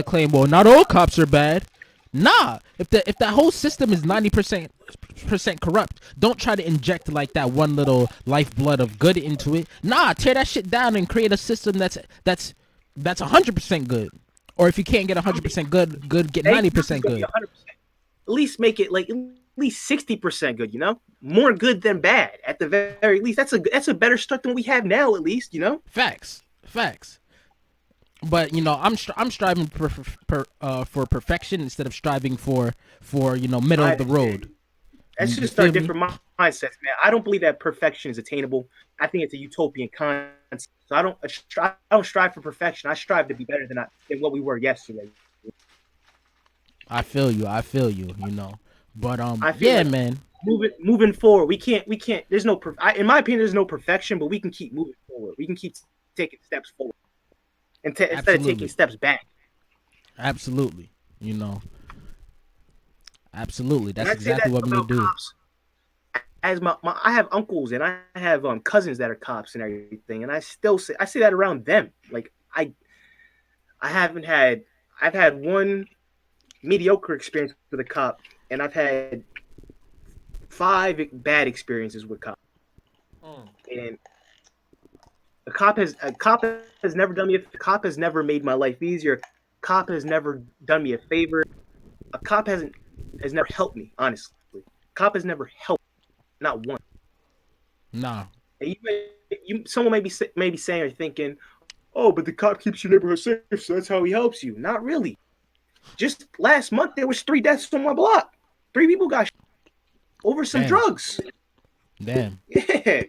Speaker 1: claim, well, not all cops are bad. Nah, if that whole system is 90% corrupt, don't try to inject like that one little lifeblood of good into it. Nah, tear that shit down and create a system that's 100% good. Or if you can't get 100% good, get 90% good.
Speaker 2: 100%. At least make it like at least 60% good. You know, more good than bad. At the very least, that's a better start than we have now. At least, you know.
Speaker 1: Facts. But I'm striving for perfection instead of striving for middle of the road.
Speaker 2: That's just our different mindsets, man. I don't believe that perfection is attainable. I think it's a utopian concept. So I don't strive for perfection. I strive to be better than what we were yesterday.
Speaker 1: I feel you. But yeah, like, man.
Speaker 2: Moving forward, we can't. There's no. In my opinion, there's no perfection, but we can keep moving forward. We can keep taking steps forward. Instead of taking steps back.
Speaker 1: Absolutely. Absolutely. That's exactly what we need to do.
Speaker 2: As I have uncles and I have cousins that are cops and everything, and I say that around them. Like I've had one mediocre experience with a cop, and I've had 5 bad experiences with cops. And a cop has never done me. A cop has never made my life easier. A cop has never done me a favor. A cop has never helped me. Honestly, a cop has never helped. Not one.
Speaker 1: Nah.
Speaker 2: And someone may be saying or thinking, "Oh, but the cop keeps your neighborhood safe, so that's how he helps you." Not really. Just last month, there was 3 deaths on my block. 3 people got over some drugs.
Speaker 1: Damn.
Speaker 2: Yeah.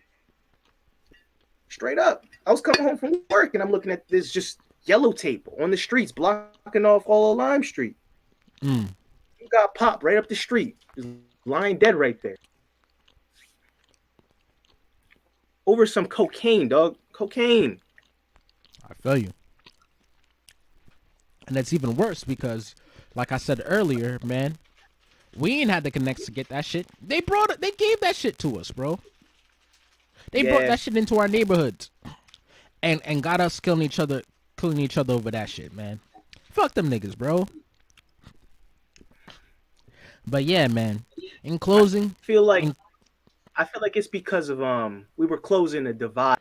Speaker 2: Straight up. I was coming home from work and I'm looking at this just yellow tape on the streets blocking off all of Lime Street. You got popped right up the street. Just lying dead right there. Over some cocaine, dog. Cocaine.
Speaker 1: I feel you. And it's even worse because, like I said earlier, man, we ain't had the connects to get that shit. They gave that shit to us, bro. They brought that shit into our neighborhoods, and got us killing each other over that shit, man. Fuck them niggas, bro. But yeah, man. In closing,
Speaker 2: I feel like it's because of we were closing a divide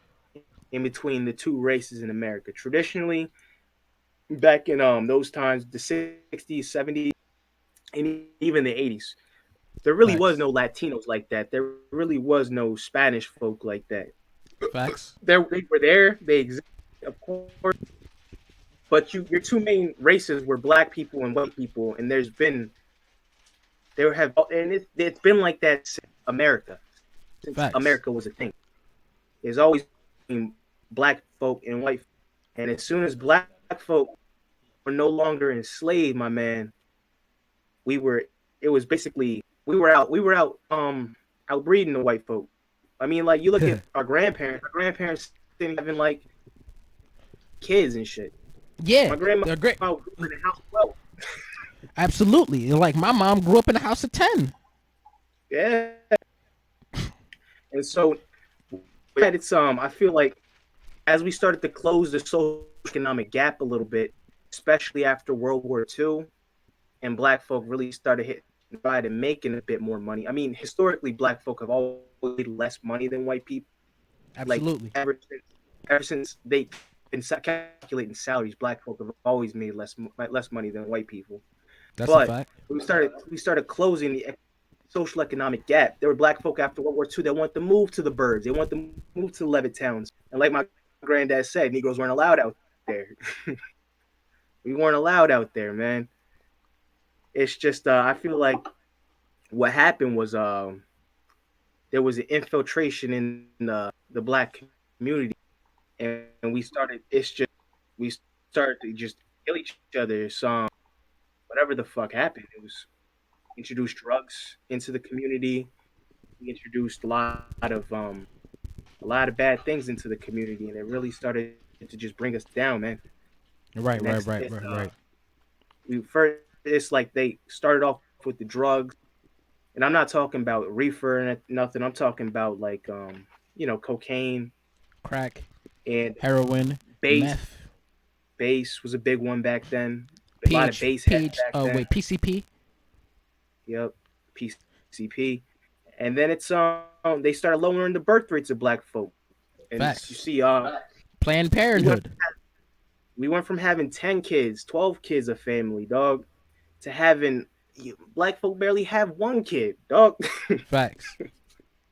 Speaker 2: in between the 2 races in America. Traditionally, back in those times, the 60s, 70s, and even the 80s, there really was no Latinos like that. There really was no Spanish folk like that.
Speaker 1: Facts.
Speaker 2: They were there. They existed, of course. But your 2 main races were black people and white people, and it's been like that since America. Since America was a thing. There's always been black folk and white folk. And as soon as black folk were no longer enslaved, my man, we were out outbreeding the white folk. I mean, like, you look at our grandparents didn't even like kids and shit.
Speaker 1: Yeah,
Speaker 2: my grandma
Speaker 1: they're great.
Speaker 2: Grew up in a house of 12.
Speaker 1: Absolutely. Like, my mom grew up in a house of 10.
Speaker 2: Yeah. And so it's I feel like as we started to close the social economic gap a little bit, especially after World War II, and black folk really started and making a bit more money. I mean, historically, black folk have always made less money than white people.
Speaker 1: Absolutely.
Speaker 2: Like, ever since they've been calculating salaries, black folk have always made less money than white people.
Speaker 1: That's a fact.
Speaker 2: We started closing the social economic gap. There were black folk after World War II that want to move to the burbs. They want to move to the Levittowns. And like my granddad said, Negroes weren't allowed out there. We weren't allowed out there, man. It's just I feel like what happened was there was an infiltration in the black community, and we started to just kill each other. So whatever the fuck happened, it was introduced drugs into the community. We introduced a lot of bad things into the community, and it really started to just bring us down, man.
Speaker 1: Right.
Speaker 2: It's like they started off with the drugs, and I'm not talking about reefer and nothing. I'm talking about like cocaine,
Speaker 1: crack,
Speaker 2: and
Speaker 1: heroin,
Speaker 2: base,
Speaker 1: meth.
Speaker 2: Bass was a big one back then. A lot of
Speaker 1: PH
Speaker 2: bass heads
Speaker 1: PH
Speaker 2: back then.
Speaker 1: wait, PCP.
Speaker 2: Yep, PCP. And then they started lowering the birth rates of black folk. And you
Speaker 1: Facts.
Speaker 2: see,
Speaker 1: Planned
Speaker 2: we went
Speaker 1: Parenthood.
Speaker 2: we went from having 10 kids, 12 kids a family, dog, to having black folk barely have one kid, dog.
Speaker 1: Facts.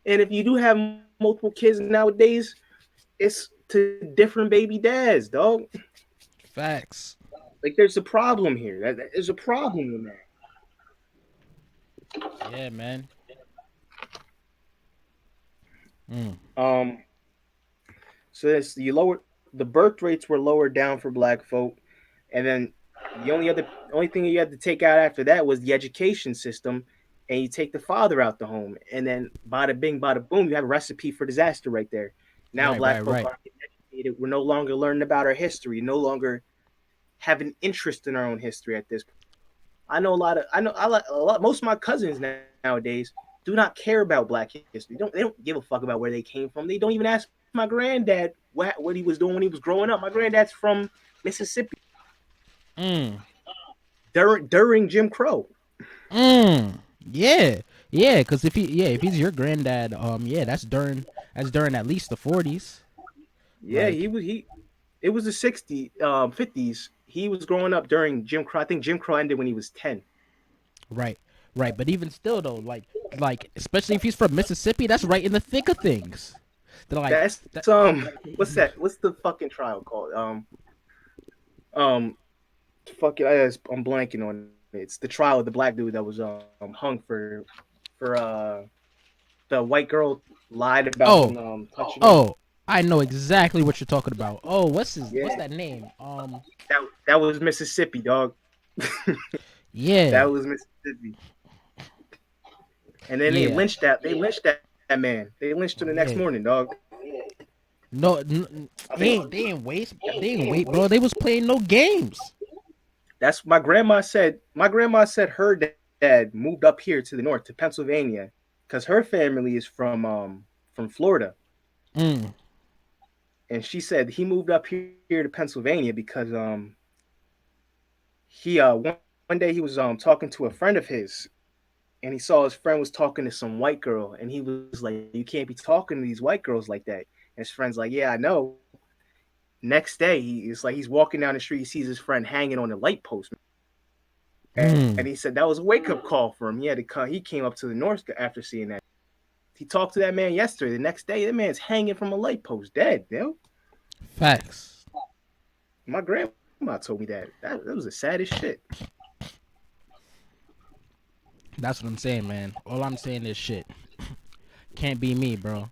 Speaker 2: And if you do have multiple kids nowadays, it's to different baby dads, dog.
Speaker 1: Facts.
Speaker 2: Like there's a problem here. There's a problem in that.
Speaker 1: Yeah, man. Mm.
Speaker 2: Um, so this you lower the birth rates were lowered down for black folk, and then the only thing you had to take out after that was the education system, and you take the father out the home, and then bada bing, bada boom, you have a recipe for disaster right there. Now
Speaker 1: Right,
Speaker 2: black
Speaker 1: right,
Speaker 2: folk
Speaker 1: right.
Speaker 2: aren't getting educated. We're no longer learning about our history. No longer have an interest in our own history at this point. I know a lot most of my cousins nowadays do not care about black history. They don't give a fuck about where they came from. They don't even ask my granddad what he was doing when he was growing up. My granddad's from Mississippi
Speaker 1: Mm.
Speaker 2: during Jim Crow.
Speaker 1: Mm. Yeah. Yeah, cuz if he's your granddad, yeah, that's during at least the 40s.
Speaker 2: Yeah,
Speaker 1: Like,
Speaker 2: he it was the 60s, 50s. He was growing up during Jim Crow. I think Jim Crow ended when he was 10.
Speaker 1: right. Right, but even still though, like especially if he's from Mississippi, that's right in the thick of things. They're like
Speaker 2: That's
Speaker 1: that.
Speaker 2: what's that? What's the fucking trial called? Um fuck it, I'm blanking on it. It's the trial of the black dude that was hung for the white girl lied about him
Speaker 1: Oh,
Speaker 2: touching her.
Speaker 1: oh, I know exactly what you're talking about. Oh, what's
Speaker 2: Yeah,
Speaker 1: that name?
Speaker 2: that was Mississippi, dog.
Speaker 1: Yeah.
Speaker 2: That was Mississippi. And then
Speaker 1: Yeah.
Speaker 2: they lynched that man. They lynched him the next morning,
Speaker 1: Yeah.
Speaker 2: dog.
Speaker 1: No,
Speaker 2: I think
Speaker 1: they ain't wait, bro. They was playing no games.
Speaker 2: that's my grandma said her dad moved up here to the north to Pennsylvania because her family is from Florida.
Speaker 1: Mm.
Speaker 2: And she said he moved up here to Pennsylvania because he one day he was talking to a friend of his, and he saw his friend was talking to some white girl, and he was like, "You can't be talking to these white girls like that." And his friend's like, "Yeah, I know." Next day, it's like he's walking down the street, he sees his friend hanging on a light post, and he
Speaker 1: Mm.
Speaker 2: said that was a wake up call for him. He had to come. He came up to the north after seeing that. He talked to that man yesterday. The next day, that man's hanging from a light post, dead.
Speaker 1: Facts.
Speaker 2: My grandma told me that was the saddest shit.
Speaker 1: That's what I'm saying, man. All I'm saying is shit. Can't be me, bro.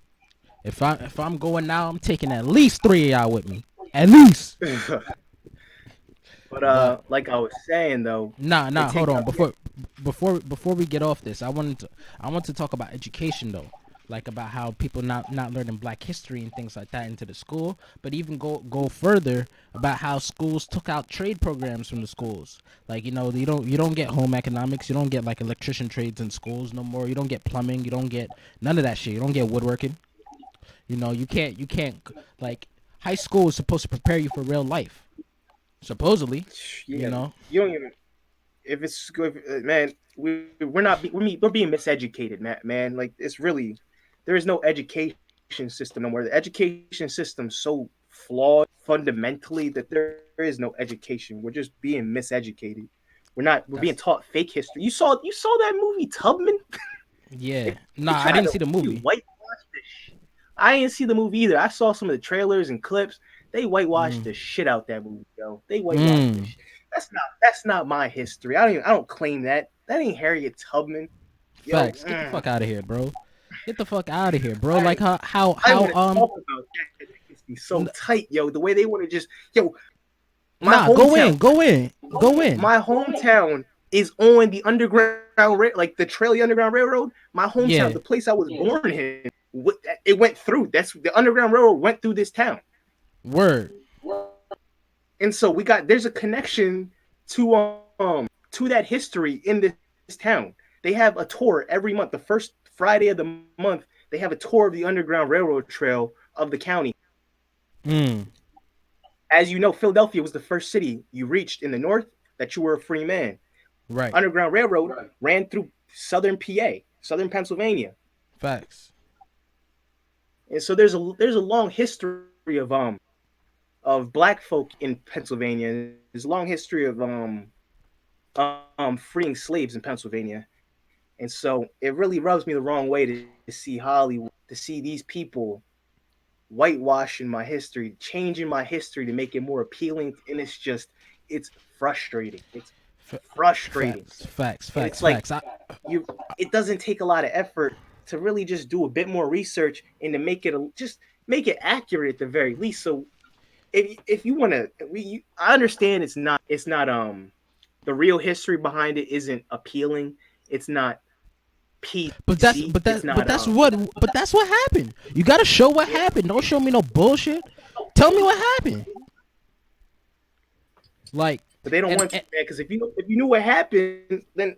Speaker 1: If I'm going now, I'm taking at least 3 of y'all with me. At least.
Speaker 2: But
Speaker 1: But
Speaker 2: like I was saying though, they
Speaker 1: hold
Speaker 2: take
Speaker 1: on.
Speaker 2: out
Speaker 1: Before we get off this, I want to talk about education though. Like about how people not learning black history and things like that into the school, but even go further about how schools took out trade programs from the schools. Like, you don't get home economics, you don't get like electrician trades in schools no more. You don't get plumbing, you don't get none of that shit. You don't get woodworking. You can't like high school is supposed to prepare you for real life. Supposedly,
Speaker 2: yeah,
Speaker 1: you know.
Speaker 2: you don't even if it's good, man. We're being miseducated, man. Like it's really there is no education system no more. The education system's so flawed fundamentally that there is no education. We're just being miseducated. We're being
Speaker 1: That's
Speaker 2: taught fake history. You saw that movie Tubman?
Speaker 1: Yeah.
Speaker 2: They
Speaker 1: Nah, I
Speaker 2: tried
Speaker 1: didn't
Speaker 2: to
Speaker 1: see the movie.
Speaker 2: whitewash the I didn't see the movie either. I saw some of the trailers and clips. They whitewashed
Speaker 1: Mm.
Speaker 2: the shit out that movie, yo. They whitewashed the
Speaker 1: Mm.
Speaker 2: shit. That's not my history. I don't claim that. That ain't Harriet Tubman. Yo,
Speaker 1: Facts. Get the fuck out of here, bro. Get the fuck out of here, bro.
Speaker 2: I
Speaker 1: Like how
Speaker 2: I
Speaker 1: how
Speaker 2: want to talk about that. It's be so
Speaker 1: n-
Speaker 2: tight, yo. The way they want to just yo, my
Speaker 1: nah, go
Speaker 2: hometown,
Speaker 1: in, go in, go in.
Speaker 2: my hometown is on the like the Trail Underground Railroad. My hometown, the
Speaker 1: Yeah.
Speaker 2: place I was born in, it went through. That's the Underground Railroad went through this town.
Speaker 1: Word.
Speaker 2: And so there's a connection to to that history in this town. They have a tour every month. The first Friday of the month, they have a tour of the Underground Railroad Trail of the county.
Speaker 1: Mm.
Speaker 2: as you know, Philadelphia was the first city you reached in the north that you were a free man.
Speaker 1: Right.
Speaker 2: Underground Railroad ran through southern PA, southern Pennsylvania,
Speaker 1: Facts.
Speaker 2: and so there's a long history of black folk in Pennsylvania. There's a long history of freeing slaves in Pennsylvania, and so it really rubs me the wrong way to see Hollywood, to see these people whitewashing my history, changing my history to make it more appealing, and it's frustrating. It's frustrating,
Speaker 1: Facts. Facts.
Speaker 2: and
Speaker 1: Facts.
Speaker 2: it's like
Speaker 1: Facts. I,
Speaker 2: you. It doesn't take a lot of effort to really just do a bit more research and to just make it accurate at the very least. So if you want to, I understand it's not the real history behind it isn't appealing. It's not
Speaker 1: but
Speaker 2: PC. It's not
Speaker 1: that's what happened. You gotta show what happened. Don't show me no bullshit. Tell me what happened. Like,
Speaker 2: But they don't want you, man, because if you knew what happened, then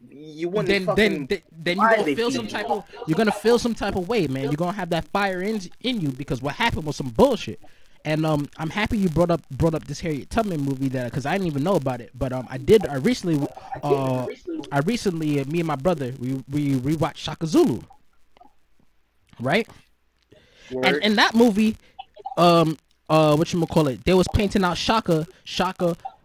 Speaker 2: you wouldn't
Speaker 1: then you're gonna feel some type of way, man. You're gonna have that fire in you because what happened was some bullshit. And I'm happy you brought up this Harriet Tubman movie that because I didn't even know about it, but I recently me and my brother we rewatched Shaka Zulu, right? And
Speaker 2: word.
Speaker 1: in that movie, they was painting out Shaka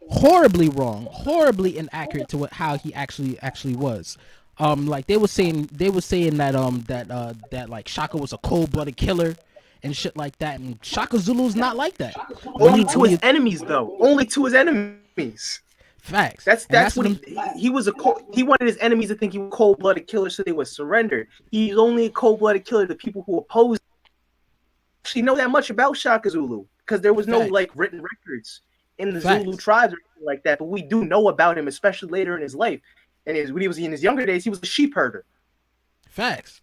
Speaker 1: horribly wrong, horribly inaccurate to how he actually was. Like they were saying that like Shaka was a cold-blooded killer and shit like that, and Shaka Zulu's not like that.
Speaker 2: Only to his enemies, though. Only to his enemies.
Speaker 1: Facts.
Speaker 2: That's what he was he wanted his enemies to think he was a cold-blooded killer, so they would surrender. He's only a cold-blooded killer to people who oppose. Actually, know that much about Shaka Zulu because there was no
Speaker 1: Facts.
Speaker 2: like written records in the
Speaker 1: Facts.
Speaker 2: Zulu tribes or anything like that. But we do know about him, especially later in his life. And when he was in his younger days, he was a sheep herder.
Speaker 1: Facts.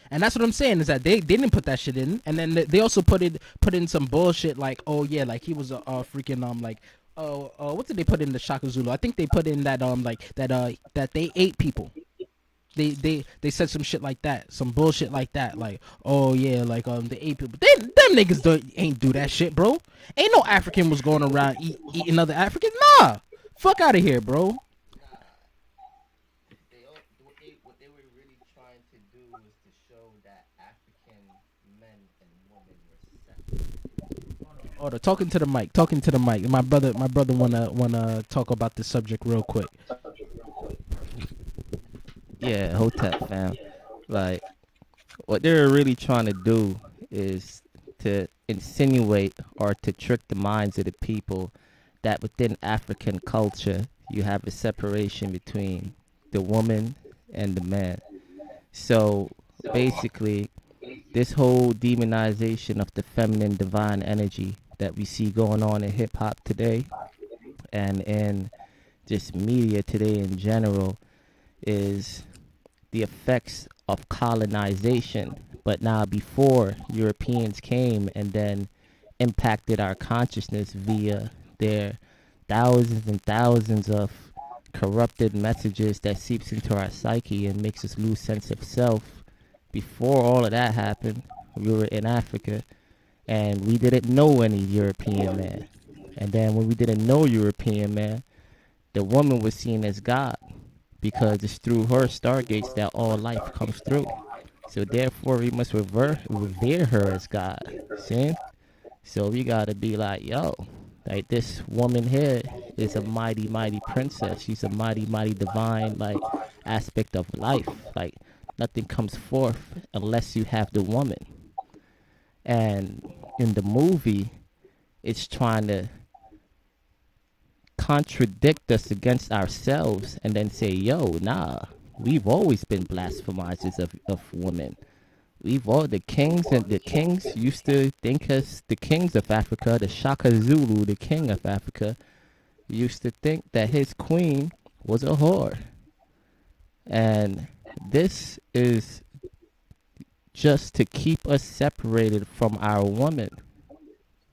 Speaker 1: And that's what I'm saying is that they didn't put that shit in, and then they also put in some bullshit like, oh yeah, like he was a freaking like what did they put in the Shaka Zulu? I think they put in that like that they ate people. They said some shit like that, some bullshit like that, like, oh yeah, like they ate people. Them niggas ain't do that shit, bro. Ain't no African was going around eating other Africans. Nah, fuck out of here, bro.
Speaker 3: What they were really trying to do was to show that African men and women were separate.
Speaker 1: Oh, talking to the mic, talking to the mic. My brother wanna talk about this subject real quick.
Speaker 3: Yeah, Hotep fam. Like, what they're really trying to do is to insinuate or to trick the minds of the people that within African culture you have a separation between the woman and the man. So basically, this whole demonization of the feminine divine energy that we see going on in hip hop today and in just media today in general is the effects of colonization. But now, before Europeans came and then impacted our consciousness via their thousands and thousands of corrupted messages that seeps into our psyche and makes us lose sense of self. Before all of that happened, we were in Africa and we didn't know any European man. And then when we didn't know European man, the woman was seen as God because it's through her stargates that all life comes through. So therefore, we must revere her as God. See? So we gotta be like, yo, like this woman here is a mighty, mighty princess. She's a mighty, mighty divine, like, aspect of life. Like, nothing comes forth unless you have the woman. And in the movie, it's trying to contradict us against ourselves and then say, yo, nah, we've always been blasphemizers of women. The kings used to think us the kings of Africa, the Shaka Zulu, the king of Africa, used to think that his queen was a whore. And this is just to keep us separated from our woman,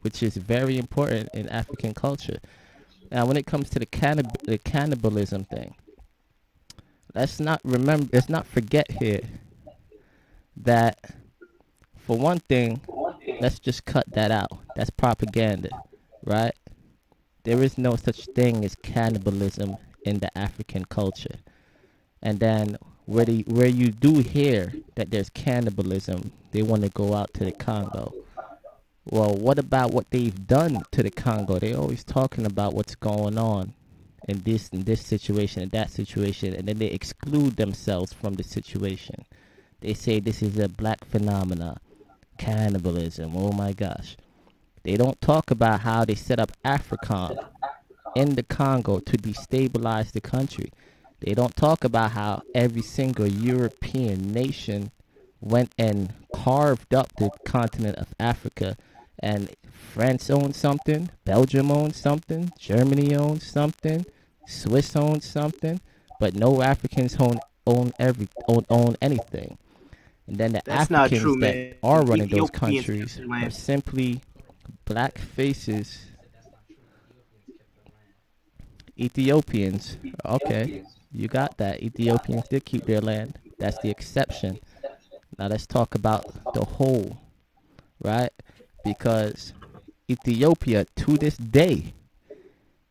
Speaker 3: which is very important in African culture. Now, when it comes to the cannibalism thing, let's not forget here that, for one thing, let's just cut that out. That's propaganda. right? There is no such thing as cannibalism in the African culture. And then where you do hear that there's cannibalism, they want to go out to the Congo. Well, what about what they've done to the Congo? They're always talking about what's going on in this situation, in that situation, and then they exclude themselves from the situation. They say this is a black phenomena, cannibalism. Oh my gosh. They don't talk about how they set up AFRICOM in the Congo to destabilize the country. They don't talk about how every single European nation went and carved up the continent of Africa, and France owns something, Belgium owns something, Germany owns something, Swiss owns something, but no Africans own anything. And then the
Speaker 2: That's not
Speaker 3: Africans
Speaker 2: true,
Speaker 3: that
Speaker 2: man.
Speaker 3: are running those
Speaker 2: Ethiopians kept
Speaker 3: countries
Speaker 2: their
Speaker 3: are
Speaker 2: land.
Speaker 3: simply black faces. Ethiopians. Okay, you got that. Ethiopians did keep their land. That's the exception. Now let's talk about the whole, right? Because Ethiopia to this day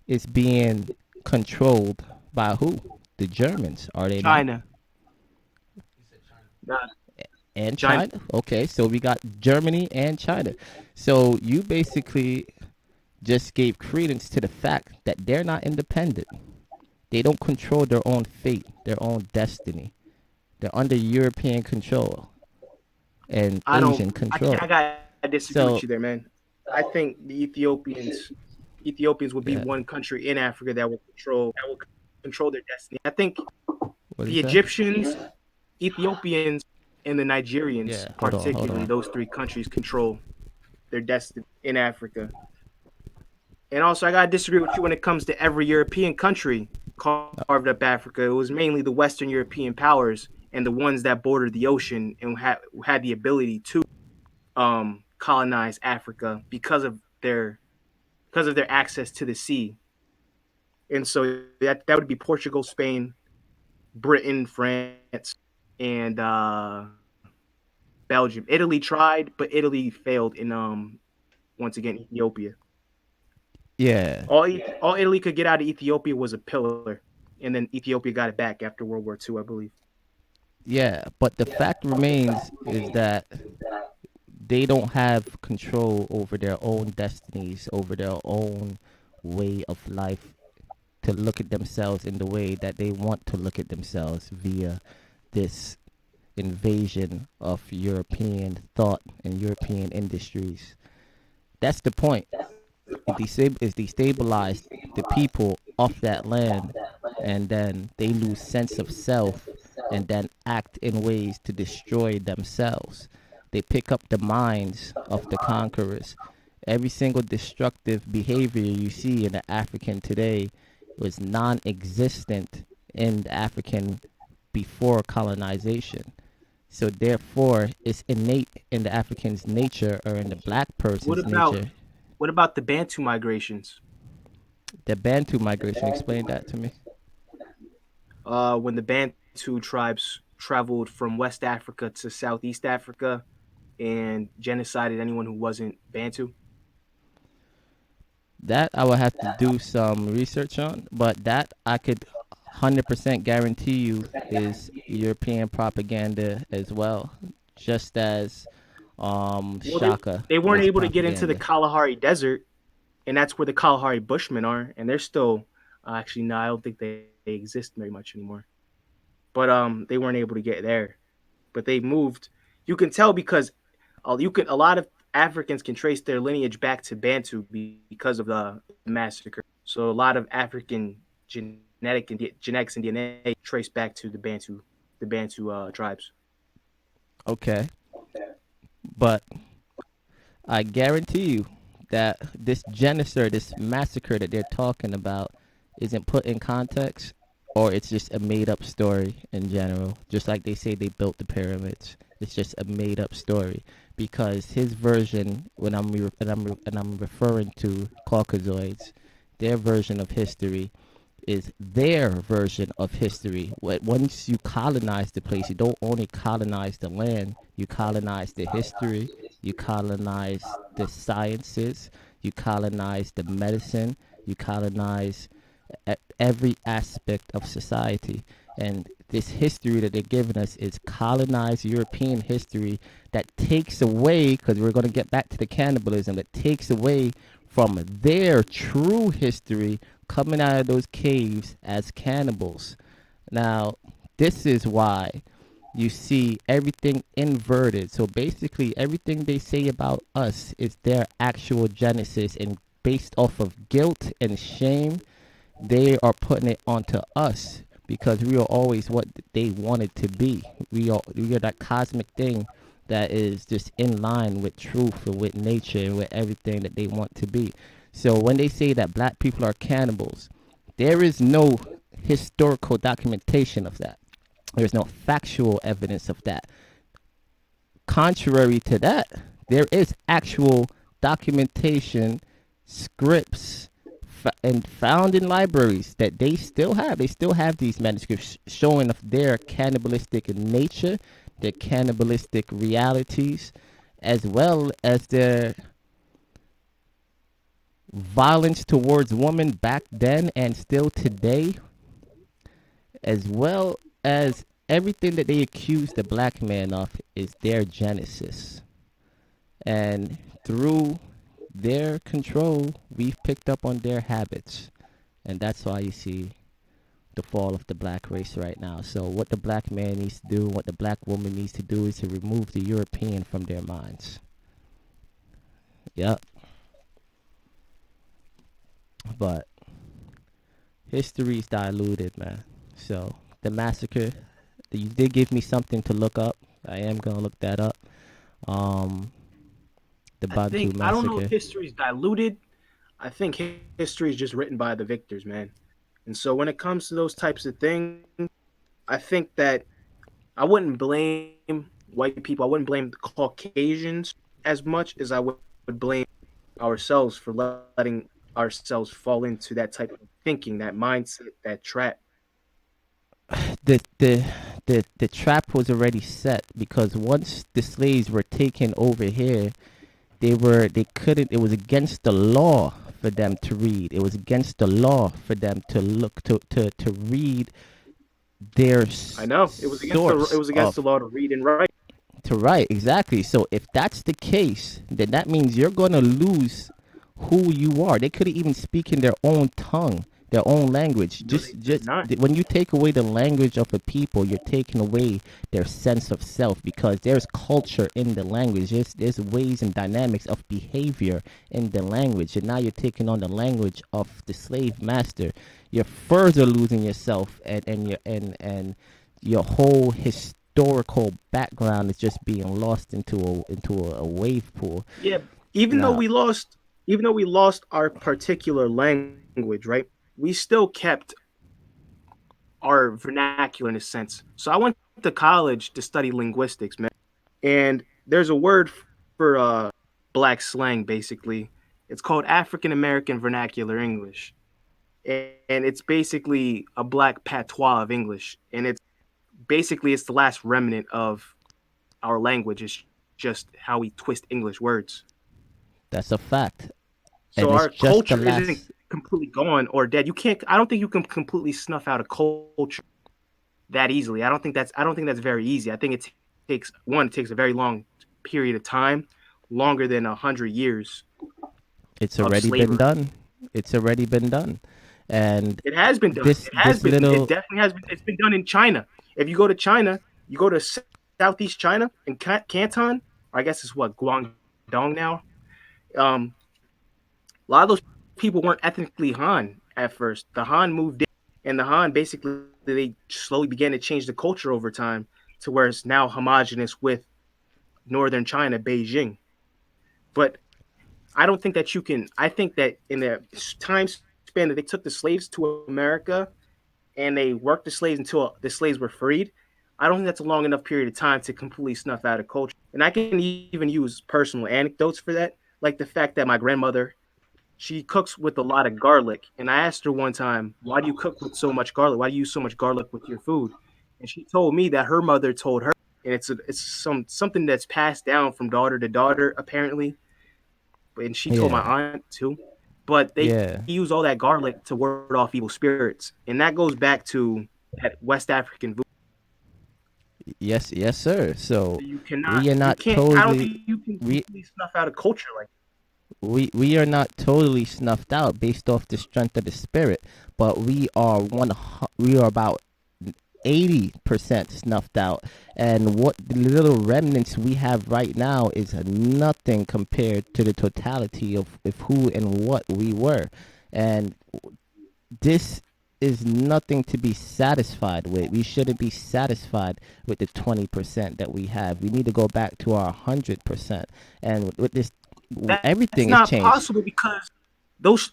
Speaker 3: is being controlled by who? The Germans, are they not?
Speaker 2: China. Nah,
Speaker 3: And
Speaker 2: China.
Speaker 3: China. Okay, so we got Germany and China. So you basically just gave credence to the fact that they're not independent. They don't control their own fate, their own destiny. They're under European control and
Speaker 2: I don't.
Speaker 3: Asian
Speaker 2: I
Speaker 3: control.
Speaker 2: can't. I gotta disagree with
Speaker 3: So
Speaker 2: you there, man. I think the Ethiopians would be
Speaker 3: yeah,
Speaker 2: one country in Africa that will control their destiny. I think
Speaker 3: what do you
Speaker 2: the
Speaker 3: say?
Speaker 2: Egyptians, Ethiopians, and the Nigerians,
Speaker 3: Yeah, hold
Speaker 2: particularly
Speaker 3: on.
Speaker 2: those three countries, control their destiny in Africa. And also, I gotta disagree with you when it comes to every European country carved up Africa. It was mainly the Western European powers and the ones that bordered the ocean and had the ability to colonize Africa because of their access to the sea. And so that would be Portugal, Spain, Britain, France, and Belgium. Italy tried, but Italy failed in once again Ethiopia.
Speaker 3: Yeah,
Speaker 2: All Italy could get out of Ethiopia was a pillar, and then Ethiopia got it back after World War II, I believe.
Speaker 3: yeah. But the fact remains is that they don't have control over their own destinies, over their own way of life, to look at themselves in the way that they want to look at themselves via this invasion of European thought and European industries. That's the point. It destabilized the people of that land, and then they lose sense of self and then act in ways to destroy themselves. They pick up the minds of the conquerors. Every single destructive behavior you see in the African today was non-existent in the African before colonization. So therefore, it's innate in the African's nature or in the black
Speaker 2: What
Speaker 3: person's
Speaker 2: about
Speaker 3: nature.
Speaker 2: what about the Bantu migrations?
Speaker 3: The Bantu migration, explain that to me.
Speaker 2: When the Bantu tribes traveled from West Africa to Southeast Africa and genocided anyone who wasn't Bantu.
Speaker 3: That I will have to do some research on, but that I could 100% guarantee you is European propaganda as well, just as
Speaker 2: Well, they
Speaker 3: Shaka
Speaker 2: they weren't
Speaker 3: was
Speaker 2: able to get into the
Speaker 3: propaganda.
Speaker 2: Kalahari Desert, and that's where the Kalahari Bushmen are, and they're still actually no, I don't think they exist very much anymore. But they weren't able to get there, but they moved. You can tell because a lot of Africans can trace their lineage back to Bantu because of the massacre. So a lot of African genetics and DNA trace back to the Bantu tribes.
Speaker 3: Okay, but I guarantee you that this genocide, this massacre that they're talking about, isn't put in context, or it's just a made up story in general. Just like they say they built the pyramids, it's just a made up story. Because his version, and I'm referring to Caucasoids, their version of history is their version of history. Once you colonize the place, you don't only colonize the land, you colonize the history, you colonize the sciences, you colonize the medicine, you colonize every aspect of society. And this history that they're giving us is colonized European history that takes away, because we're going to get back to the cannibalism, that takes away from their true history coming out of those caves as cannibals. Now, this is why you see everything inverted. So basically, everything they say about us is their actual genesis, and based off of guilt and shame, they are putting it onto us because we are always what they wanted to be. We are that cosmic thing that is just in line with truth and with nature and with everything that they want to be. So when they say that black people are cannibals, there is no historical documentation of that. There's no factual evidence of that. Contrary to that, there is actual documentation, scripts, and found in libraries that they still have. They still have these manuscripts showing of their cannibalistic nature, their cannibalistic realities, as well as their violence towards women back then and still today, as well as everything that they accuse the black man of is their genesis. And through their control, we've picked up on their habits. And that's why you see the fall of the black race right now. So what the black man needs to do, what the black woman needs to do is to remove the European from their minds. Yep. But history's diluted, man. So the massacre, you did give me something to look up. I am gonna look that up. Um, the Bantu
Speaker 2: I don't know if
Speaker 3: massacre.
Speaker 2: history's diluted. I think history is just written by the victors, man. And so when it comes to those types of things, I think that I wouldn't blame white people. I wouldn't blame the Caucasians as much as I would blame ourselves for letting ourselves fall into that type of thinking, that mindset, that trap.
Speaker 3: the the the trap was already set because once the slaves were taken over here, they couldn't. It was against the law for them to read. It was against the law for them to look to read their
Speaker 2: I know it
Speaker 3: source
Speaker 2: was against
Speaker 3: of
Speaker 2: the law to read and write.
Speaker 3: to write. Exactly. So if that's the case, then that means you're gonna lose who you are. They couldn't even speak in their own tongue, their own language.
Speaker 2: No, they could not.
Speaker 3: When you take away the language of a people, you're taking away their sense of self because there's culture in the language. There's ways and dynamics of behavior in the language, and now you're taking on the language of the slave master. You're further losing yourself, and your whole historical background is just being lost into a wave pool.
Speaker 2: Yeah, even though
Speaker 3: Now,
Speaker 2: we lost, even though we lost our particular language, right? We still kept our vernacular in a sense. So I went to college to study linguistics, man. And there's a word for black slang, basically. It's called African American Vernacular English, and it's basically a black patois of English, and it's basically it's the last remnant of our language. It's just how we twist English words.
Speaker 3: that's a fact,
Speaker 2: So
Speaker 3: and it's
Speaker 2: our
Speaker 3: just the
Speaker 2: culture isn't
Speaker 3: last.
Speaker 2: completely gone or dead. You can't. I don't think you can completely snuff out a culture that easily. I don't think that's very easy. I think takes one. It takes a very long period of time, longer than 100 years
Speaker 3: It's
Speaker 2: of
Speaker 3: already been
Speaker 2: slavery.
Speaker 3: done. It's already been done, and
Speaker 2: It has been done.
Speaker 3: this
Speaker 2: It has
Speaker 3: this
Speaker 2: been. It
Speaker 3: little
Speaker 2: definitely has been. It's been done in China. If you go to China, you go to Southeast China in Canton. Or I guess it's what Guangdong now. Um, a lot of those people weren't ethnically Han at first. The Han moved in, and the Han basically they slowly began to change the culture over time to where it's now homogenous with northern China, Beijing. But I don't think that you can. I think that in the time span that they took the slaves to America and they worked the slaves until the slaves were freed, I don't think that's a long enough period of time to completely snuff out a culture. And I can even use personal anecdotes for that, like the fact that my grandmother she cooks with a lot of garlic, and I asked her one time, "Why do you cook with so much garlic? Why do you use so much garlic with your food?" And she told me that her mother told her, and it's something that's passed down from daughter to daughter apparently, and she told my
Speaker 3: Yeah.
Speaker 2: aunt too. But they use
Speaker 3: Yeah.
Speaker 2: all that garlic to ward off evil spirits, and that goes back to that West African voodoo.
Speaker 3: Yes, yes, sir. So
Speaker 2: You cannot,
Speaker 3: we are
Speaker 2: you
Speaker 3: not
Speaker 2: can't. I don't
Speaker 3: totally
Speaker 2: think you can
Speaker 3: we
Speaker 2: completely snuff out a culture like
Speaker 3: we are not totally snuffed out based off the strength of the spirit, but we are about 80% snuffed out, and what the little remnants we have right now is nothing compared to the totality of who and what we were. And this is nothing to be satisfied with. We shouldn't be satisfied with the 20% that we have. We need to go back to our 100%. And with this,
Speaker 2: that's
Speaker 3: everything has
Speaker 2: not
Speaker 3: changed.
Speaker 2: possible because those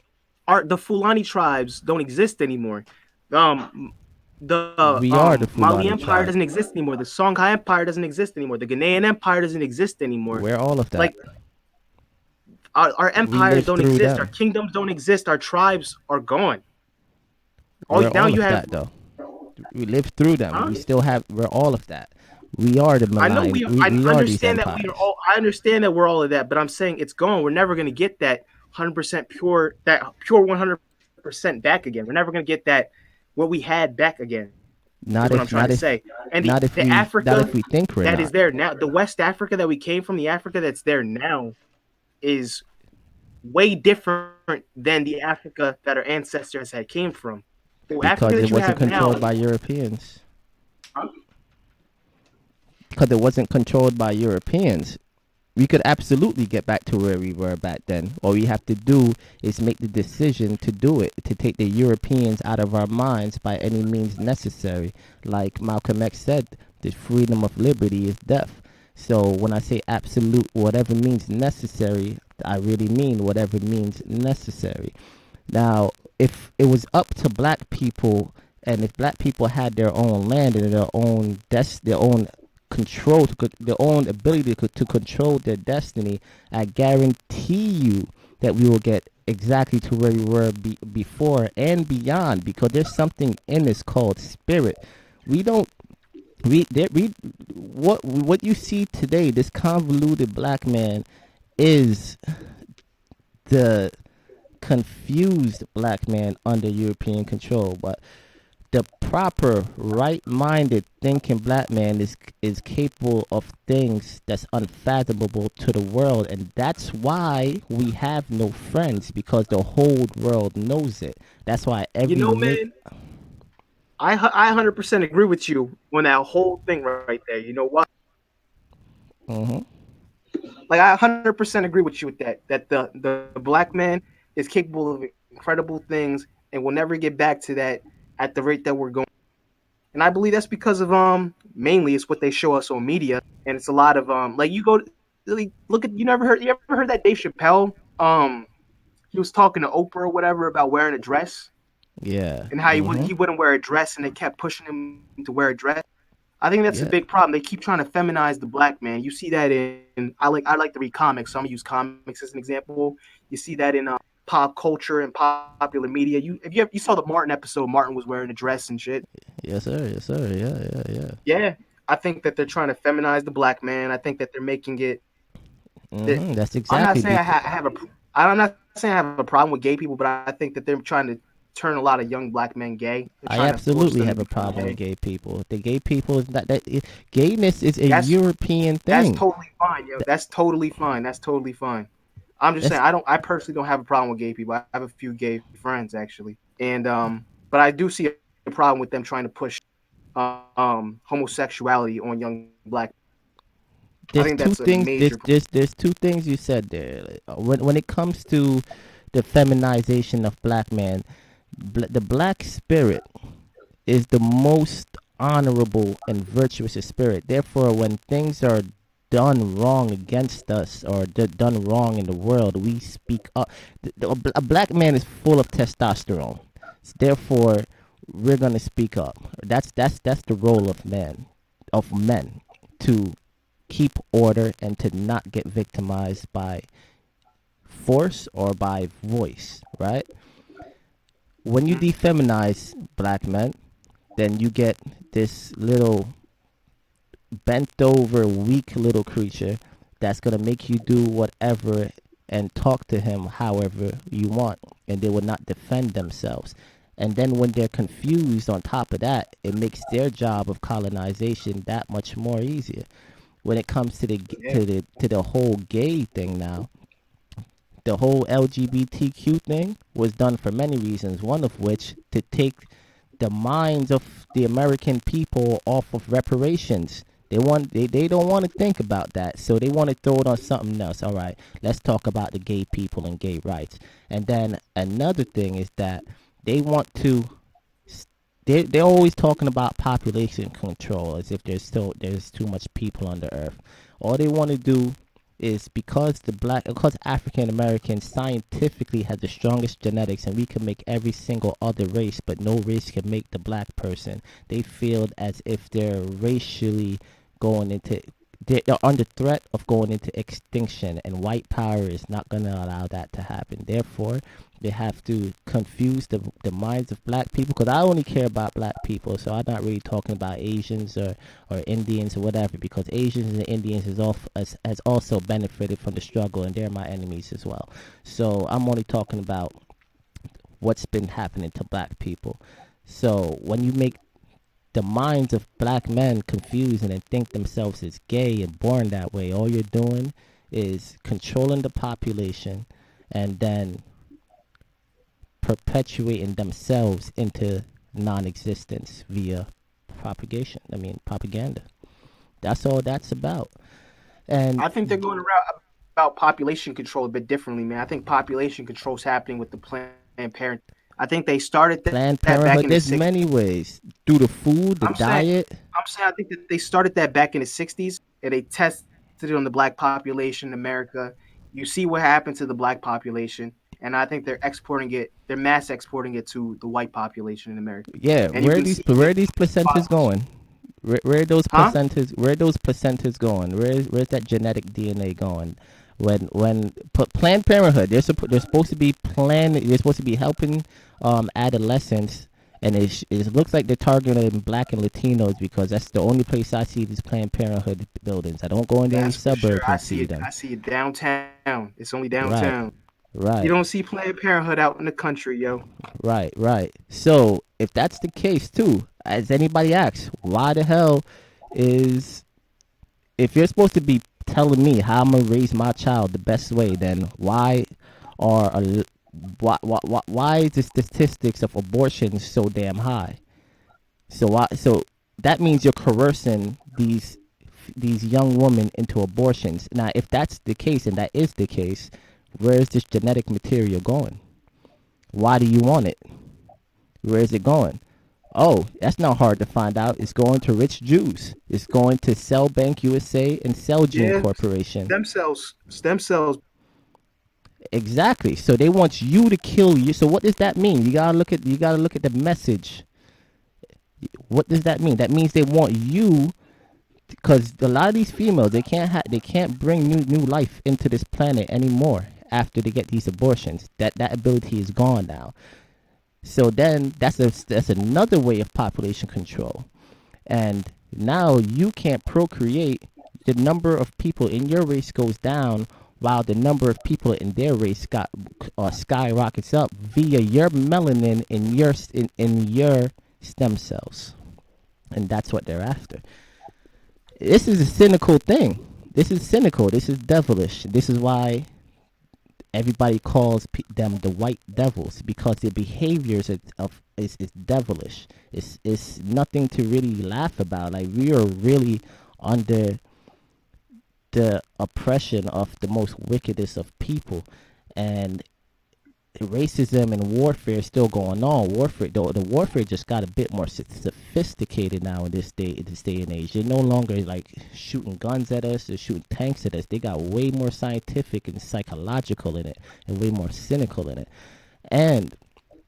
Speaker 2: are the Fulani tribes don't exist anymore. Um, the
Speaker 3: We are the
Speaker 2: Mali
Speaker 3: Fulani
Speaker 2: Empire
Speaker 3: tribe.
Speaker 2: doesn't exist anymore. The Songhai Empire doesn't exist anymore. The Ghanaian Empire doesn't exist anymore.
Speaker 3: We're all of that.
Speaker 2: Like our
Speaker 3: We
Speaker 2: empires
Speaker 3: lived
Speaker 2: don't
Speaker 3: through
Speaker 2: exist. Our
Speaker 3: them.
Speaker 2: kingdoms don't exist. Our tribes are gone. All
Speaker 3: We're
Speaker 2: now
Speaker 3: all
Speaker 2: you
Speaker 3: of
Speaker 2: have,
Speaker 3: that, though. We lived through them.
Speaker 2: huh?
Speaker 3: We still have. We're all of that. We are the
Speaker 2: I know
Speaker 3: malign.
Speaker 2: we. I
Speaker 3: We are these
Speaker 2: understand that we are
Speaker 3: empires.
Speaker 2: all. I understand that we're all of that, but I'm saying it's gone. We're never going to get that 100% pure, that pure 100% back again. We're never going to get that what we had back again. Is
Speaker 3: Not
Speaker 2: what I'm
Speaker 3: if.
Speaker 2: trying
Speaker 3: Not
Speaker 2: to
Speaker 3: if.
Speaker 2: say. And
Speaker 3: Not if
Speaker 2: the
Speaker 3: we. Not
Speaker 2: Africa
Speaker 3: if we think we're
Speaker 2: that is
Speaker 3: not.
Speaker 2: there now, the West Africa that we came from, the Africa that's there now, is way different than the Africa that our ancestors had came from. The Africa
Speaker 3: Because
Speaker 2: that
Speaker 3: it
Speaker 2: you
Speaker 3: wasn't
Speaker 2: have now,
Speaker 3: controlled by Europeans. Because it wasn't controlled by Europeans. We could absolutely get back to where we were back then. All we have to do is make the decision to do it, to take the Europeans out of our minds by any means necessary. Like Malcolm X said, the freedom of liberty is death. So when I say absolute, whatever means necessary, I really mean whatever means necessary. Now, if it was up to black people, and if black people had their own land and their own control, their own ability to control their destiny, I guarantee you that we will get exactly to where we were before and beyond. Because there's something in this called spirit. We don't. We what you see today, this convoluted black man, is the confused black man under European control. But the proper right-minded thinking black man is capable of things that's unfathomable to the world, and that's why we have no friends, because the whole world knows it. That's why
Speaker 2: you
Speaker 3: every
Speaker 2: know, man, I 100% agree with you on that whole thing right there. You know what?
Speaker 3: Mhm.
Speaker 2: Like I 100% agree with you with that. That the black man is capable of incredible things and will never get back to that at the rate that we're going. And I believe that's because of mainly it's what they show us on media, and it's a lot of like you go like, look at you ever heard that Dave Chappelle he was talking to Oprah or whatever about wearing a dress
Speaker 3: Yeah.
Speaker 2: and how
Speaker 3: Mhm.
Speaker 2: he wouldn't wear a dress and they kept pushing him to wear a dress. I think that's a
Speaker 3: Yeah.
Speaker 2: big problem. They keep trying to feminize the black man. You see that in I like to read comics, so I'm gonna use comics as an example. You see that in pop culture and popular media. You saw the Martin episode, Martin was wearing a dress and shit.
Speaker 3: Yes, sir. Yes, sir. Yeah. Yeah. Yeah.
Speaker 2: Yeah, I think that they're trying to feminize the black man. I think that they're making it. That
Speaker 3: Mhm. That's
Speaker 2: I'm not
Speaker 3: exactly
Speaker 2: saying
Speaker 3: because
Speaker 2: I have a. I'm not saying I have a problem with gay people, but I think that they're trying to turn a lot of young black men gay. They're
Speaker 3: I
Speaker 2: trying to force
Speaker 3: absolutely
Speaker 2: them to
Speaker 3: have a
Speaker 2: become
Speaker 3: problem with
Speaker 2: gay.
Speaker 3: gay people. The gay people is not that gayness is a
Speaker 2: That's
Speaker 3: European
Speaker 2: that's
Speaker 3: thing.
Speaker 2: totally fine, yo. That's totally fine. That's totally fine. I'm just saying
Speaker 3: That's
Speaker 2: I personally don't have a problem with gay people. I have a few gay friends actually, and but I do see a problem with them trying to push homosexuality on young black. I
Speaker 3: there's
Speaker 2: think
Speaker 3: two
Speaker 2: that's a
Speaker 3: things.
Speaker 2: major.
Speaker 3: There's two things you said there. When it comes to the feminization of black man, the black spirit is the most honorable and virtuous spirit. Therefore, when things are done wrong against us or done wrong in the world, we speak up. A black man is full of testosterone. Therefore, we're gonna speak up. That's the role of men, to keep order and to not get victimized by force or by voice, right? When you
Speaker 2: Mhm.
Speaker 3: defeminize black men, then you get this little bent over, weak little creature that's gonna make you do whatever and talk to him however you want, and they will not defend themselves. And then when they're confused on top of that, it makes their job of colonization that much more easier. When it comes to
Speaker 2: Yeah.
Speaker 3: the whole gay thing now, the whole LGBTQ thing was done for many reasons, one of which to take the minds of the American people off of reparations. They don't want to think about that. So they want to throw it on something else. All right, let's talk about the gay people and gay rights. And then another thing is that they want to they're always talking about population control as if there's too much people on the earth. All they want to do is because African Americans scientifically have the strongest genetics and we can make every single other race, but no race can make the black person. They feel as if they're racially going into they're under threat of going into extinction, and white power is not going to allow that to happen. Therefore, they have to confuse the minds of black people, because I only care about black people, so I'm not really talking about Asians or Indians or whatever, because Asians and Indians has also benefited from the struggle, and they're my enemies as well. So I'm only talking about what's been happening to black people. So when you make the minds of black men confused and think themselves as gay and born that way, all you're doing is controlling the population and then perpetuating themselves into non-existence via propaganda. That's all that's about. And
Speaker 2: I think they're going around about population control a bit differently, man. I think population control is happening with the Planned Parenthood. I think they started that
Speaker 3: Planned
Speaker 2: back in the
Speaker 3: Parenthood, there's
Speaker 2: 60s.
Speaker 3: many ways. Through the food, the
Speaker 2: I'm saying
Speaker 3: diet.
Speaker 2: I think that they started that back in the 60s and they tested it on the black population in America. You see what happened to the black population, and I think they're mass exporting it to the white population in America.
Speaker 3: Yeah,
Speaker 2: And you can see the
Speaker 3: where are these placentas
Speaker 2: response.
Speaker 3: going? Where are those
Speaker 2: Huh?
Speaker 3: placentas going? Where's that genetic DNA going? When Planned Parenthood, they're supposed to be they're supposed to be helping adolescents, and it looks like they're targeting black and Latinos because that's the only place I see these Planned Parenthood buildings. I don't go into any
Speaker 2: That's for sure.
Speaker 3: suburbs and see them.
Speaker 2: I see it downtown. It's only
Speaker 3: Right,
Speaker 2: downtown. You
Speaker 3: right,
Speaker 2: don't see Planned Parenthood out in the country, yo.
Speaker 3: right. So if that's the case too, as anybody asks, why the hell is if you're supposed to be telling me how I'm gonna raise my child the best way, then are a, why is the statistics of abortion so damn high? So that means you're coercing these young women into abortions. Now, if that's the case, and that is the case, where is this genetic material going? Why do you want it? Where is it going? Oh, that's not hard to find out. It's going to rich Jews. It's going to Cell Bank USA and Celgene
Speaker 2: Yeah,
Speaker 3: Corporation.
Speaker 2: stem cells.
Speaker 3: Exactly. So they want you to kill you. So what does that mean? You gotta look at the message. What does that mean? That means they want you, because a lot of these females they can't bring new life into this planet anymore after they get these abortions. That ability is gone now. So then that's another way of population control. And now you can't procreate. The number of people in your race goes down while the number of people in their race skyrockets up via your melanin in your stem cells. And that's what they're after. This is a cynical thing. This is cynical. This is devilish. This is why everybody calls them the white devils, because their behaviors is devilish. It's nothing to really laugh about. Like, we are really under the oppression of the most wickedest of people, and racism and warfare is still going on. The warfare just got a bit more sophisticated now in this day and age. They're no longer like shooting guns at us or shooting tanks at us. They got way more scientific and psychological in it, and way more cynical in it. And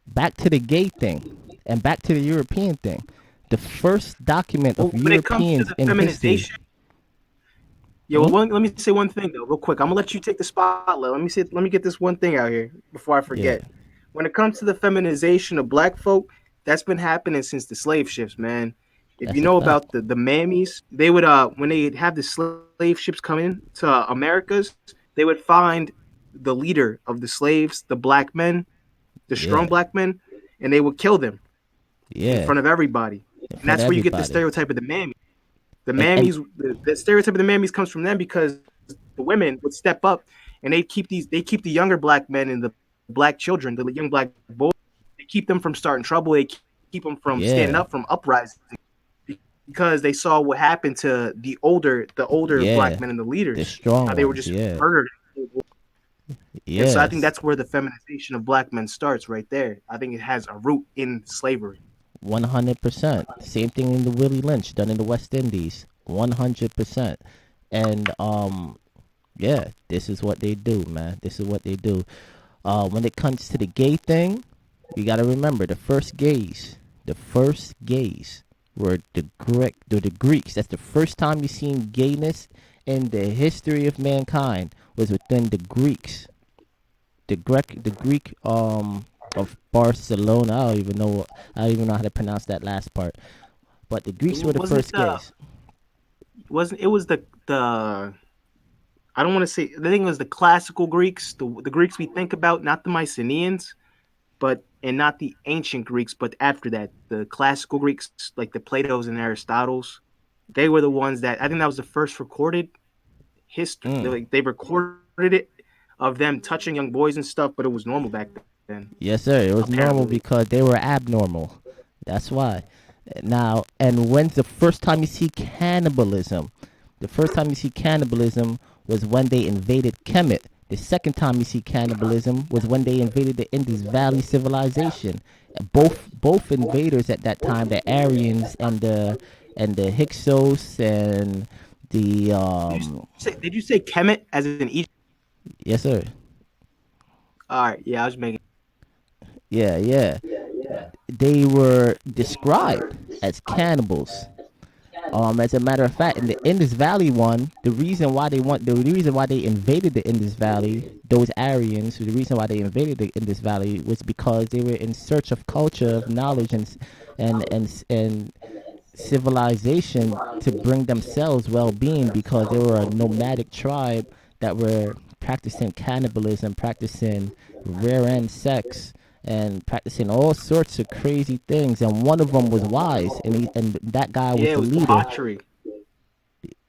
Speaker 3: back to the gay thing, and back to the European thing. The first document
Speaker 2: Well,
Speaker 3: of
Speaker 2: when it comes to
Speaker 3: Europeans
Speaker 2: the
Speaker 3: in history.
Speaker 2: feminization, yo,
Speaker 3: Hmm?
Speaker 2: let me say one thing though, real quick. I'm gonna let you take the spotlight. Let me get this one thing out here before I
Speaker 3: Yeah,
Speaker 2: forget. When it comes to the feminization of black folk, that's been happening since the slave ships, man. If you
Speaker 3: that's a
Speaker 2: know
Speaker 3: fact.
Speaker 2: about the mammies, they would when they have the slave ships coming to Americas, they would find the leader of the slaves, the black men, the strong
Speaker 3: Yeah,
Speaker 2: black men, and they would kill them in
Speaker 3: yeah,
Speaker 2: front of everybody.
Speaker 3: in
Speaker 2: And
Speaker 3: front of
Speaker 2: that's where you get the
Speaker 3: everybody.
Speaker 2: stereotype of the mammy. The
Speaker 3: And
Speaker 2: mammies, the stereotype of the mammies comes from them because the women would step up and they keep the younger black men and the black children, the young black boys, they keep them from starting trouble. They keep them from standing up
Speaker 3: yeah,
Speaker 2: from uprising because they saw what happened to the older
Speaker 3: yeah,
Speaker 2: black men and the
Speaker 3: the
Speaker 2: leaders,
Speaker 3: strong
Speaker 2: how they were
Speaker 3: ones.
Speaker 2: just
Speaker 3: Yeah,
Speaker 2: murdered. And so I think
Speaker 3: yes,
Speaker 2: that's where the feminization of black men starts right there. I think it has a root in slavery.
Speaker 3: 100%. Same thing in the Willie Lynch done in the West Indies. 100%. And yeah, this is what they do, man. This is what they do. When it comes to the gay thing, you got to remember the first gays were the Greeks. That's the first time you seen gayness in the history of mankind was within the Greeks. The Greek of Barcelona. I don't even know how to pronounce that last part. But the Greeks were the
Speaker 2: Wasn't
Speaker 3: first
Speaker 2: it the
Speaker 3: gays.
Speaker 2: wasn't it was the I don't want to say the thing was the classical Greeks, the Greeks we think about, not the Mycenaeans, but and not the ancient Greeks, but after that, the classical Greeks like the Plato's and Aristotle's. They were the ones that I think that was the first recorded history.
Speaker 3: Mm.
Speaker 2: They recorded it of them touching young boys and stuff, but it was normal back then,
Speaker 3: Yes, sir. It was normal
Speaker 2: apparently.
Speaker 3: because they were abnormal. That's why. Now, and when's the first time you see cannibalism? The first time you see cannibalism was when they invaded Kemet. The second time you see cannibalism was when they invaded the Indus Valley civilization. Both invaders at that time, the Aryans and the Hyksos and the
Speaker 2: Did you say Kemet as in Egypt?
Speaker 3: yes, sir.
Speaker 2: All right, yeah, I was making.
Speaker 3: Yeah, yeah. They were described as cannibals. As a matter of fact, in the Indus Valley one, the reason why they invaded the Indus Valley, those Aryans, the reason why they invaded the Indus Valley was because they were in search of culture, of knowledge, and civilization to bring themselves well-being because they were a nomadic tribe that were practicing cannibalism, practicing rear end sex, and practicing all sorts of crazy things. And one of them was wise, and that guy was
Speaker 2: Yeah, it
Speaker 3: the
Speaker 2: was
Speaker 3: leader.
Speaker 2: debauchery.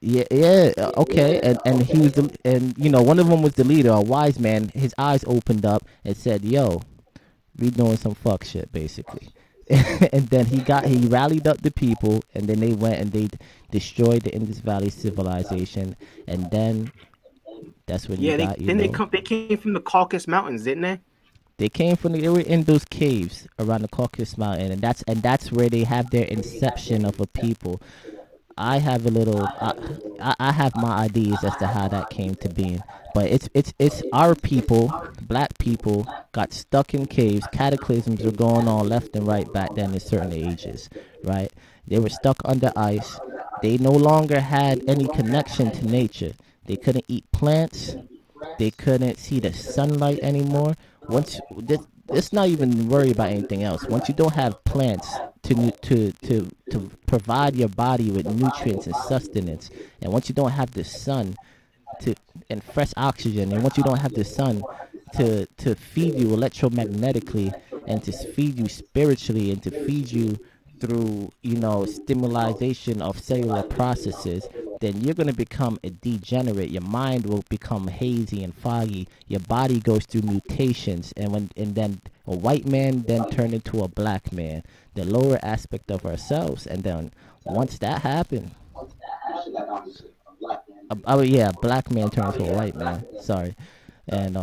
Speaker 3: Yeah, yeah, okay, and he was one of them was the leader, a wise man. His eyes opened up and said, "Yo, we doing some fuck shit, basically." And then he rallied up the people, and then they went and they destroyed the Indus Valley civilization, and then that's when you
Speaker 2: Yeah,
Speaker 3: got
Speaker 2: they came from the Caucasus Mountains, didn't they?
Speaker 3: they were in those caves around the Caucasus Mountain, and that's where they have their inception of a people. I have a little. I have my ideas as to how that came to being, but it's our people, black people, got stuck in caves. Cataclysms were going on left and right back then in certain ages, right? They were stuck under ice. They no longer had any connection to nature. They couldn't eat plants. They couldn't see the sunlight anymore. Once let's not even worry about anything else. Once you don't have plants to provide your body with nutrients and sustenance, and once you don't have the sun to and fresh oxygen, and once you don't have the sun to feed you electromagnetically and to feed you spiritually and to feed you through stimulation of cellular processes, then you're going to become a degenerate. Your mind will become hazy and foggy. Your body goes through mutations, and then a white man then turned into a black man, the lower aspect of ourselves. And then once that happened, yeah, a black man turned into a white man. Sorry. And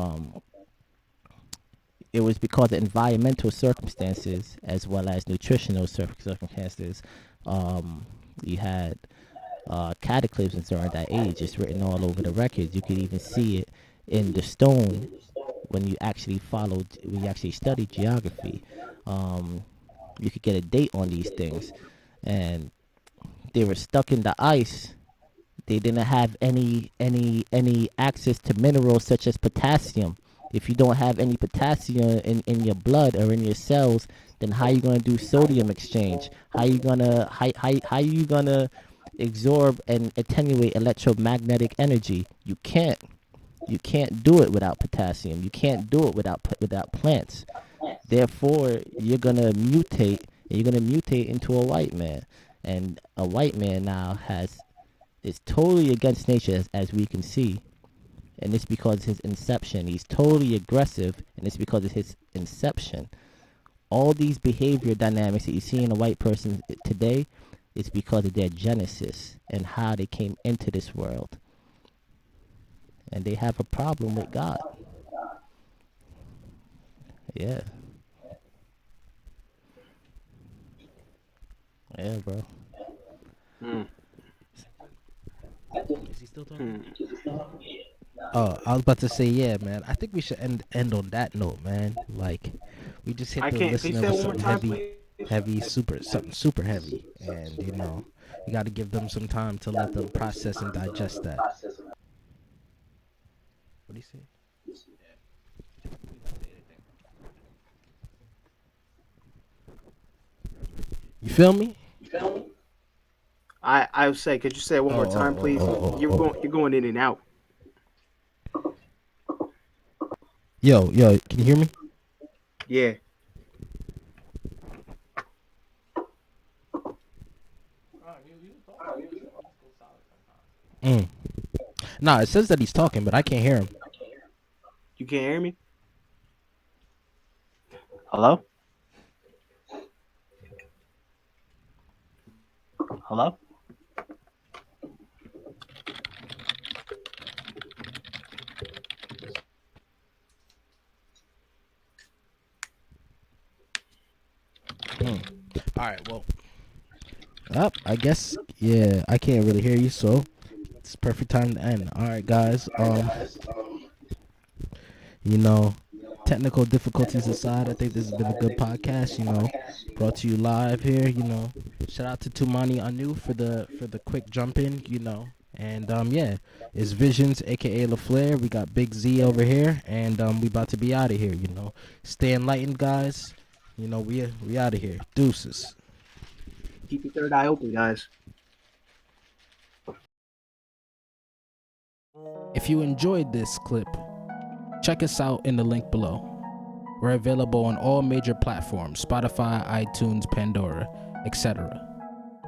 Speaker 3: it was because of environmental circumstances as well as nutritional circumstances. Um, you had cataclysms during that age. It's written all over the records. You could even see it in the stone when you actually studied geography. Um, you could get a date on these things, and they were stuck in the ice. They didn't have any access to minerals such as potassium. If you don't have any potassium in your blood or in your cells, then how you gonna do sodium exchange? How you gonna absorb and attenuate electromagnetic energy? You can't. You can't do it without potassium. You can't do it without plants. Therefore, you're gonna mutate. And you're gonna mutate into a white man, and a white man now is totally against nature, as we can see, and it's because of his inception. He's totally aggressive, and it's because of his inception. All these behavior dynamics that you see in a white person today is because of their genesis and how they came into this world. And they have a problem with God. Yeah. Yeah, bro.
Speaker 1: Is he still talking? Oh, I was about to say, yeah, man. I think we should end on that note, man. Like, we just hit
Speaker 2: I
Speaker 1: the
Speaker 2: can't. Can you
Speaker 1: listener
Speaker 2: say
Speaker 1: with
Speaker 2: it one more
Speaker 1: something
Speaker 2: time,
Speaker 1: heavy, something super heavy, and you know, you got to give them some time to let them process and digest that. What do you say? You feel me?
Speaker 2: I would say, could you say it one more time, please? You're going in and out.
Speaker 1: Yo, can you hear me?
Speaker 2: Yeah.
Speaker 1: No, it says that he's talking, but I can't hear him.
Speaker 2: You can't hear me? Hello? Hello?
Speaker 1: All right, well, I guess, yeah, I can't really hear you, so it's perfect time to end. All right, guys. You know, technical difficulties aside, I think this has been a good podcast. You know, brought to you live here. You know, shout out to Tumani Anu for the quick jump in. You know, and yeah, it's Visions, aka LaFleur. We got Big Z over here, and we about to be out of here. You know, stay enlightened, guys. You know, we out of here. Deuces.
Speaker 2: Keep your third eye open, guys.
Speaker 1: If you enjoyed this clip, check us out in the link below. We're available on all major platforms: Spotify, iTunes, Pandora, etc.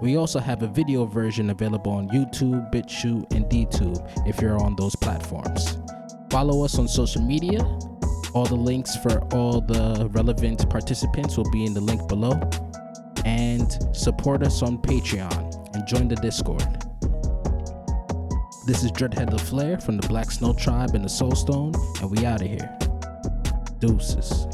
Speaker 1: We also have a video version available on YouTube, BitChute, and DTube if you're on those platforms. Follow us on social media. All the links for all the relevant participants will be in the link below. And support us on Patreon and join the Discord. This is Dreadhead LaFleur from the Black Snow Tribe and the Soulstone, and we out of here. Deuces.